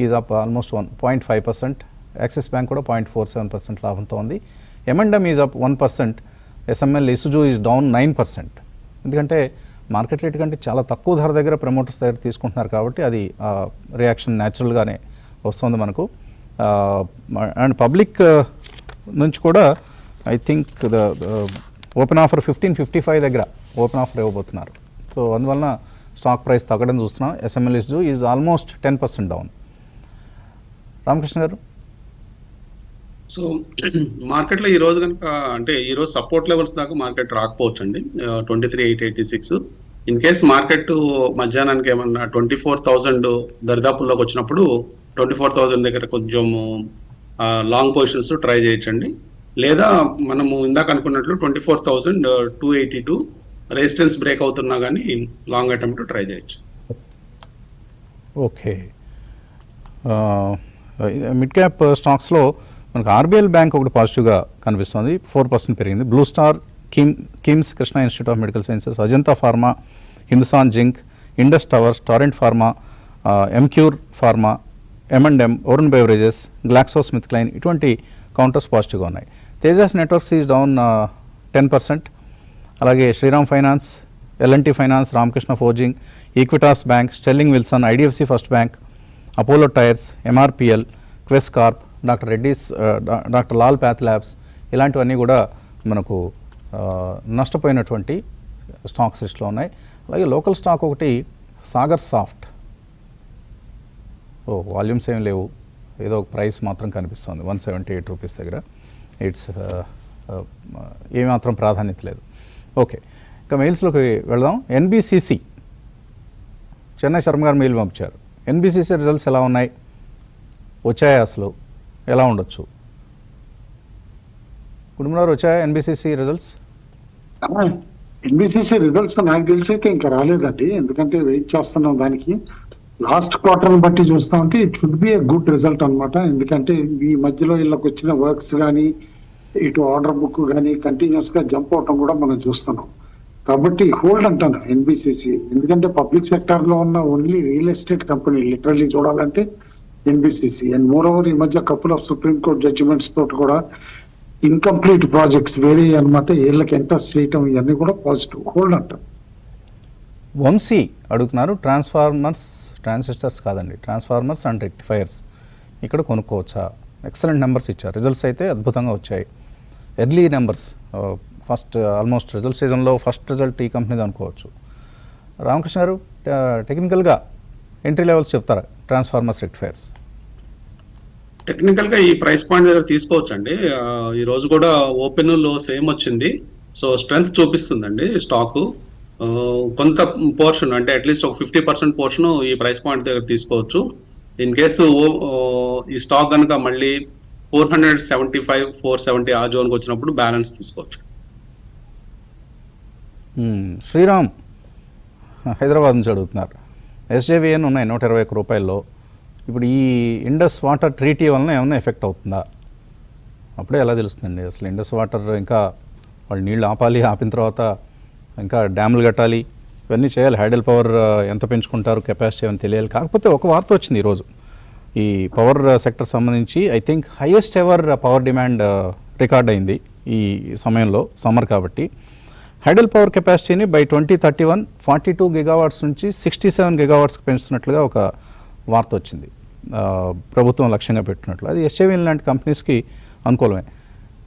is up almost 1.5%. Axis bank కూడా 0.47% లాభంతో ఉంది. M&M is up 1%, SML Isuzu is down 9%. ఎందుకంటే మార్కెట్ రేట్ కంటే చాలా తక్కువ ధర దగ్గర ప్రమోటర్స్ దగ్గర తీసుకుంటున్నారు కాబట్టి అది రియాక్షన్ న్యాచురల్గానే వస్తుంది మనకు. అండ్ పబ్లిక్ నుంచి కూడా I think the open offer 1555 దగ్గర ఓపెన్ ఆఫర్ ఇవ్వబోతున్నారు. సో అందువలన స్టాక్ ప్రైస్ తగ్గడం చూస్తున్నాం. SML Isuzu is almost 10% down. Ramakrishna గారు, సో మార్కెట్లో ఈ రోజు కనుక అంటే ఈ రోజు సపోర్ట్ లెవెల్స్ దాకా మార్కెట్ రాకపోవచ్చు అండి, 23,886. ఇన్ కేస్ మార్కెట్ మధ్యాహ్నానికి ఏమన్నా 24,000 దరిదాపుల్లోకి వచ్చినప్పుడు 24,000 దగ్గర కొంచెం లాంగ్ పొజిషన్స్ ట్రై చేయొచ్చండి. లేదా మనము ఇందాక అనుకున్నట్లు 24,282 రెసిస్టెన్స్ బ్రేక్ అవుతున్నా కానీ లాంగ్ అటెంప్ట్ ట్రై చేయొచ్చు. ఓకే, మిడ్ క్యాప్ స్టాక్స్లో మనకు RBL బ్యాంక్ ఒకటి పాజిటివ్గా కనిపిస్తుంది, 4% పెరిగింది. Blue Star, KIMS, Krishna Institute of Medical Sciences, Ajanta Pharma, Hindustan Zinc, Indus Towers, Torrent Pharma, Emcure Pharma, M&M, Varun Beverages, Glaxo Smith Kline ఇటువంటి కౌంటర్స్ పాజిటివ్గా ఉన్నాయి. Tejas Networks is down 10%. అలాగే Shriram Finance, L&T Finance, Ramakrishna Forging, Equitas Bank, Sterling Wilson, IDFC First Bank, Apollo Tyres, MRPL, Quess Corp, doctor Reddy's, doctor Lal Path Labs ఇలాంటివన్నీ కూడా మనకు నష్టపోయినటువంటి స్టాక్స్ లిస్ట్లో ఉన్నాయి. అలాగే లోకల్ స్టాక్ ఒకటి సాగర్ సాఫ్ట్, వాల్యూమ్స్ ఏం లేవు, ఏదో ఒక ప్రైస్ మాత్రం కనిపిస్తుంది 178 రూపీస్ దగ్గర. ఇట్స్ ఏమాత్రం ప్రాధాన్యత లేదు. ఓకే, ఇంకా మెయిల్స్లోకి వెళదాం. NBCC, చెన్నై శర్మ గారు మెయిల్ పంపించారు. NBCC రిజల్ట్స్ ఎలా ఉన్నాయి, వచ్చాయా, అసలు ఎలా ఉండొచ్చు? కుటుంబారు వచ్చాయా NBCC రిజల్ట్స్? NBCC రిజల్ట్స్ నాకు తెలిసి అయితే ఇంకా రాలేదండి, ఎందుకంటే వెయిట్ చేస్తున్నాం దానికి. లాస్ట్ క్వార్టర్ బట్టి చూస్తా ఉంటే it should be a good result అనమాట. ఎందుకంటే ఈ మధ్యలో వీళ్ళకి వచ్చిన వర్క్స్ కానీ ఇటు ఆర్డర్ బుక్ కానీ కంటిన్యూస్ గా జంప్ అవటం కూడా మనం చూస్తున్నాం. కాబట్టి హోల్డ్ అంటాను NBCC. ఎందుకంటే పబ్లిక్ సెక్టర్ లో ఉన్న only real estate company literally చూడాలంటే NBCC. అండ్ మోర్ ఓవర్ ఈ మధ్య couple of Supreme Court judgements తోటి కూడా ఇన్కంప్లీట్ ప్రాజెక్ట్స్ వేరే అనమాట, వీళ్ళకి ఇంట్రెస్ట్ చేయటం ఇవన్నీ కూడా పాజిటివ్, హోల్డ్ అంటాం. వంశీ అడుగుతున్నారు, ట్రాన్సిస్టర్స్ కాదండి, ట్రాన్స్ఫార్మర్స్ అండ్ రెక్టిఫైర్స్ ఇక్కడ కొనుక్కోవచ్చా? ఎక్సలెంట్ నెంబర్స్ ఇచ్చారు, రిజల్ట్స్ అయితే అద్భుతంగా వచ్చాయి. Early numbers, first almost result సీజన్లో ఫస్ట్ రిజల్ట్ ఈ కంపెనీది అనుకోవచ్చు. రామకృష్ణ గారు, టెక్నికల్గా ఎంట్రీ లెవెల్స్ చెప్తారా ట్రాన్స్ఫార్మర్స్, రెక్టిఫైర్స్? టెక్నికల్ గా ఈ ప్రైస్ పాయింట్ దగ్గర తీసుకోవచ్చు అండి. ఈ రోజు కూడా ఓపెన్ లో సేమ్ వచ్చింది, సో స్ట్రెంగ్త్ చూపిస్తుందండి స్టాక్. కొంత పోర్షన్ అంటే అట్లీస్ట్ ఒక 50% పోర్షన్ ఈ ప్రైస్ పాయింట్ దగ్గర తీసుకోవచ్చు. ఇన్ కేసు ఈ స్టాక్ కనుక మళ్ళీ 475, 470 ఆ జోన్కి వచ్చినప్పుడు బ్యాలెన్స్ తీసుకోవచ్చు. శ్రీరామ్ హైదరాబాద్ నుంచి అడుగుతున్నారు, SJVN ఉన్నాయి 121 రూపాయల్లో. ఇప్పుడు ఈ ఇండస్ వాటర్ ట్రీటీ వలన ఏమైనా ఎఫెక్ట్ అవుతుందా? అప్పుడే ఎలా తెలుస్తుందండి అసలు ఇండస్ వాటర్, ఇంకా వాళ్ళు నీళ్ళు ఆపాలి, ఆపిన తర్వాత ఇంకా డ్యాములు కట్టాలి, ఇవన్నీ చేయాలి. హైడల్ పవర్ ఎంత పెంచుకుంటారు, కెపాసిటీ అని తెలియాలి. కాకపోతే ఒక వార్త వచ్చింది ఈరోజు ఈ పవర్ సెక్టర్ సంబంధించి. I think highest ever power demand record అయింది ఈ సమయంలో, సమ్మర్ కాబట్టి. హైడల్ పవర్ కెపాసిటీని బై 2031 42 గిగావాట్స్ నుంచి 67 గిగావాట్స్కి పెంచుతున్నట్లుగా ఒక వార్త వచ్చింది, ప్రభుత్వం లక్ష్యంగా పెట్టినట్లు. అది SJVN లాంటి కంపెనీస్కి అనుకూలమే.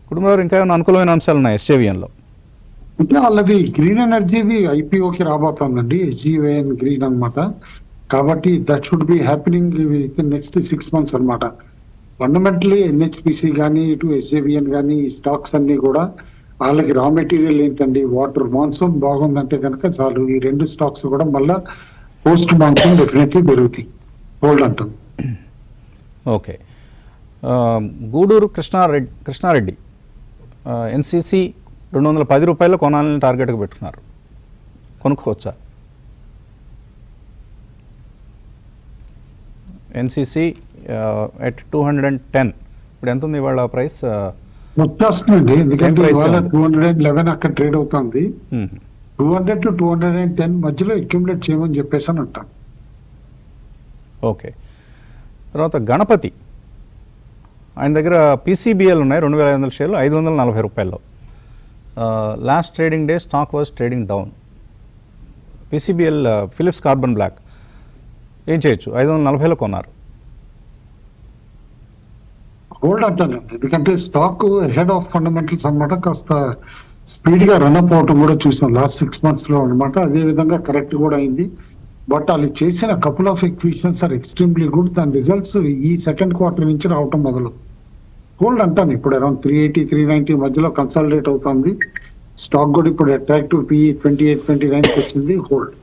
కుటుంబంలో ఇంకా ఏమైనా అనుకూలమైన అంశాలు ఉన్నాయి SJVNలో? ఇంకా వాళ్ళది గ్రీన్ ఎనర్జీది IPOకి రాబోతుందండి, SJVN గ్రీన్ అనమాట. కాబట్టి that should be happening with next 6 months అనమాట. ఫండమెంటలీ NHPC కానీ ఇటు SJVN కానీ ఈ స్టాక్స్ అన్ని కూడా వాళ్ళకి రా మెటీరియల్ ఏంటండి, వాటర్. మాన్సూన్ బాగుందంటే కనుక చాలు, ఈ రెండు స్టాక్స్ కూడా మళ్ళీ పోస్ట్ మాన్సూన్ డెఫినెట్లీ పెరుగుతాయి, హోల్డ్ అంటాం. ఓకే, గూడూరు కృష్ణారెడ్డి NCC 210 రూపాయలు కొనాలని టార్గెట్గా పెట్టుకున్నారు, కొనుక్కోవచ్చా? NCC at 210, ఇప్పుడు ఎంత ఉంది ఇవాళ ప్రైస్? వచ్చేస్తుందండి, ఎందుకంటే ఇవాళ 211 అక్కడ ట్రేడ్ అవుతుంది. 200 to 210 మధ్యలో అక్యుములేట్ చేయమని చెప్పేసి అని అంటాను. ఓకే, తర్వాత గణపతి ఆయన దగ్గర పీసీబీఎల్ ఉన్నాయి 2,500 షేర్లు 540 రూపాయల్లో. Last trading day stock was trading down. PCBL Phillips Carbon Black ఏం చేయొచ్చు, 540లో కొన్నారు. హోల్డ్ అంటాను, ఎందుకంటే స్టాక్ హెడ్ ఆఫ్ ఫండమెంటల్స్ అన్నమాట. కాస్త స్పీడ్ గా రన్అప్ అవటం కూడా చూసాం లాస్ట్ 6 months లో అనమాట. అదే విధంగా కరెక్ట్ కూడా అయింది. బట్ వాళ్ళు చేసిన couple of acquisitions are extremely good. దాని రిజల్ట్స్ ఈ సెకండ్ క్వార్టర్ నుంచి రావటం మొదలు. హోల్డ్ అంటాను, ఇప్పుడు అరౌండ్ 380, 390 మధ్యలో కన్సాలిడేట్ అవుతుంది స్టాక్ కూడా. ఇప్పుడు అట్రాక్టివ్ PE 28, 29 వచ్చింది. హోల్డ్.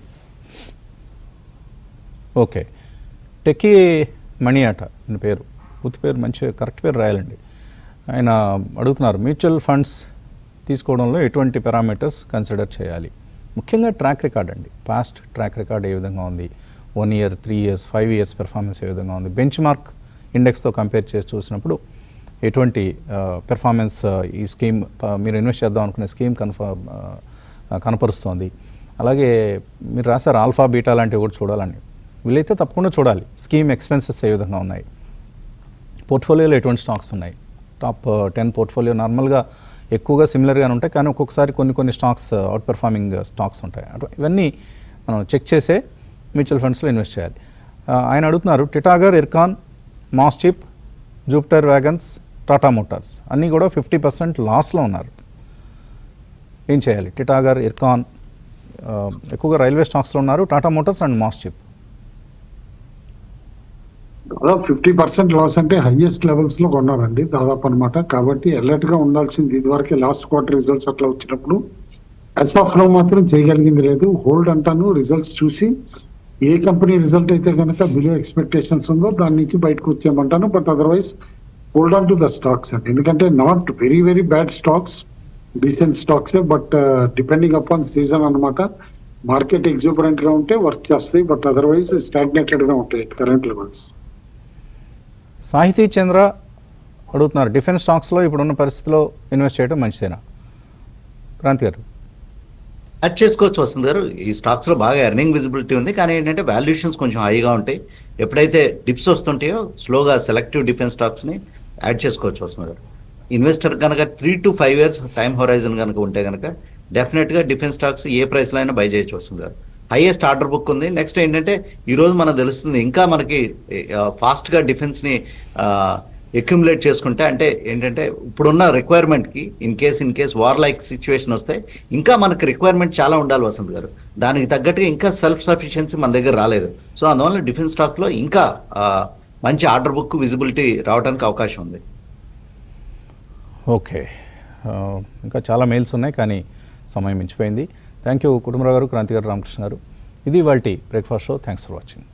ఓకే, టెక్కీ మణి అట ఈయన పేరు, పూర్తి పేరు మంచి కరెక్ట్ పేరు రాయాలండి. ఆయన అడుగుతున్నారు మ్యూచువల్ ఫండ్స్ తీసుకోవడంలో ఎటువంటి పారామీటర్స్ కన్సిడర్ చేయాలి. ముఖ్యంగా ట్రాక్ రికార్డ్ అండి. పాస్ట్ ట్రాక్ రికార్డ్ ఏ విధంగా ఉంది, 1 year, 3 years, 5 years పెర్ఫార్మెన్స్ ఏ విధంగా ఉంది, బెంచ్ మార్క్ ఇండెక్స్తో కంపేర్ చేసి చూసినప్పుడు ఎటువంటి పెర్ఫార్మెన్స్ ఈ స్కీమ్ మీరు ఇన్వెస్ట్ చేద్దాం అనుకునే స్కీమ్ కనపరుస్తోంది. అలాగే మీరు రాశారు ఆల్ఫా బీటా లాంటివి కూడా చూడాలండి. వీలైతే తప్పకుండా చూడాలి స్కీమ్ ఎక్స్పెన్సెస్ ఏ విధంగా ఉన్నాయి, పోర్ట్ఫోలియోలో ఎటువంటి స్టాక్స్ ఉన్నాయి. టాప్ 10 పోర్ట్ఫోలియో నార్మల్గా ఎక్కువగా సిమిలర్గానే ఉంటాయి, కానీ ఒక్కొక్కసారి కొన్ని స్టాక్స్ అవుట్ పెర్ఫార్మింగ్ స్టాక్స్ ఉంటాయి. ఇవన్నీ మనం చెక్ చేసే మ్యూచువల్ ఫండ్స్లో ఇన్వెస్ట్ చేయాలి. ఆయన అడుగుతున్నారు Titagarh, Ircon, MosChip, Jupiter Wagons, Tata Motors అన్నీ కూడా 50% లాస్లో ఉన్నారు. ఏం చేయాలి? టిటాగర్, ఇర్కాన్ ఎక్కువగా రైల్వే స్టాక్స్లో ఉన్నారు, టాటా మోటార్స్ అండ్ మాస్చిప్. దాదాపు 50% లాస్ అంటే హైయెస్ట్ లెవెల్స్ లో కొన్నారండి దాదాపు అనమాట. కాబట్టి అలర్ట్ గా ఉండాల్సింది. ఇదివరకే లాస్ట్ క్వార్టర్ రిజల్ట్స్ అట్లా వచ్చినప్పుడు యాజ్ ఆఫ్ నౌ మాత్రం చేయగలిగింది లేదు. హోల్డ్ అంటాను. రిజల్ట్స్ చూసి ఏ కంపెనీ రిజల్ట్ అయితే కనుక బిలో ఎక్స్పెక్టేషన్స్ ఉందో దాని నుంచి బయటకు వచ్చేయమంటాను. But otherwise hold on to the stocks అండి. ఎందుకంటే not very very bad stocks, decent స్టాక్సే. బట్ డిపెండింగ్ అపాన్ సీజన్ అనమాట. మార్కెట్ ఎగ్జూబరెంట్ గా ఉంటే వర్క్ చేస్తాయి, బట్ అదర్వైజ్ స్టాగ్నేటెడ్ గా ఉంటాయి కరెంట్ లెవెల్స్. సాహితీ చంద్ర అడుగుతున్నారు డిఫెన్స్ స్టాక్స్లో ఇప్పుడున్న పరిస్థితిలో ఇన్వెస్ట్ చేయడం మంచిదేనా? క్రాంతి గారు. యాడ్ చేసుకోవచ్చు వస్తుంది గారు. ఈ స్టాక్స్లో బాగా ఎర్నింగ్ విజిబిలిటీ ఉంది, కానీ ఏంటంటే వాల్యుయేషన్స్ కొంచెం హైగా ఉంటాయి. ఎప్పుడైతే డిప్స్ వస్తుంటాయో స్లోగా సెలెక్టివ్ డిఫెన్స్ స్టాక్స్ని యాడ్ చేసుకోవచ్చు వస్తుంది గారు. ఇన్వెస్టర్ కనుక 3 to 5 years టైం హొరైజన్ కనుక ఉంటే కనుక డెఫినెట్గా డిఫెన్స్ స్టాక్స్ ఏ ప్రైస్లో అయినా బై చేయొచ్చు వస్తుంది గారు. హైయెస్ట్ ఆర్డర్ బుక్ ఉంది. నెక్స్ట్ ఏంటంటే ఈరోజు మనకు తెలుస్తుంది ఇంకా మనకి ఫాస్ట్గా డిఫెన్స్ని అక్యుములేట్ చేసుకుంటే, అంటే ఏంటంటే ఇప్పుడున్న రిక్వైర్మెంట్కి in case war like situation వస్తే ఇంకా మనకి రిక్వైర్మెంట్ చాలా ఉండాలి వసంత్ గారు. దానికి తగ్గట్టుగా ఇంకా సెల్ఫ్ సఫిషియన్సీ మన దగ్గర రాలేదు. సో అందువల్ల డిఫెన్స్ స్టాక్లో ఇంకా మంచి ఆర్డర్ బుక్ విజిబిలిటీ రావడానికి అవకాశం ఉంది. ఓకే, ఇంకా చాలా మెయిల్స్ ఉన్నాయి కానీ సమయం మించిపోయింది. థ్యాంక్ యూ కుటుంబరావు గారు, క్రాంతి గారు, రామకృష్ణ గారు. ఇది ఇవాల్టి breakfast show. Thanks for watching.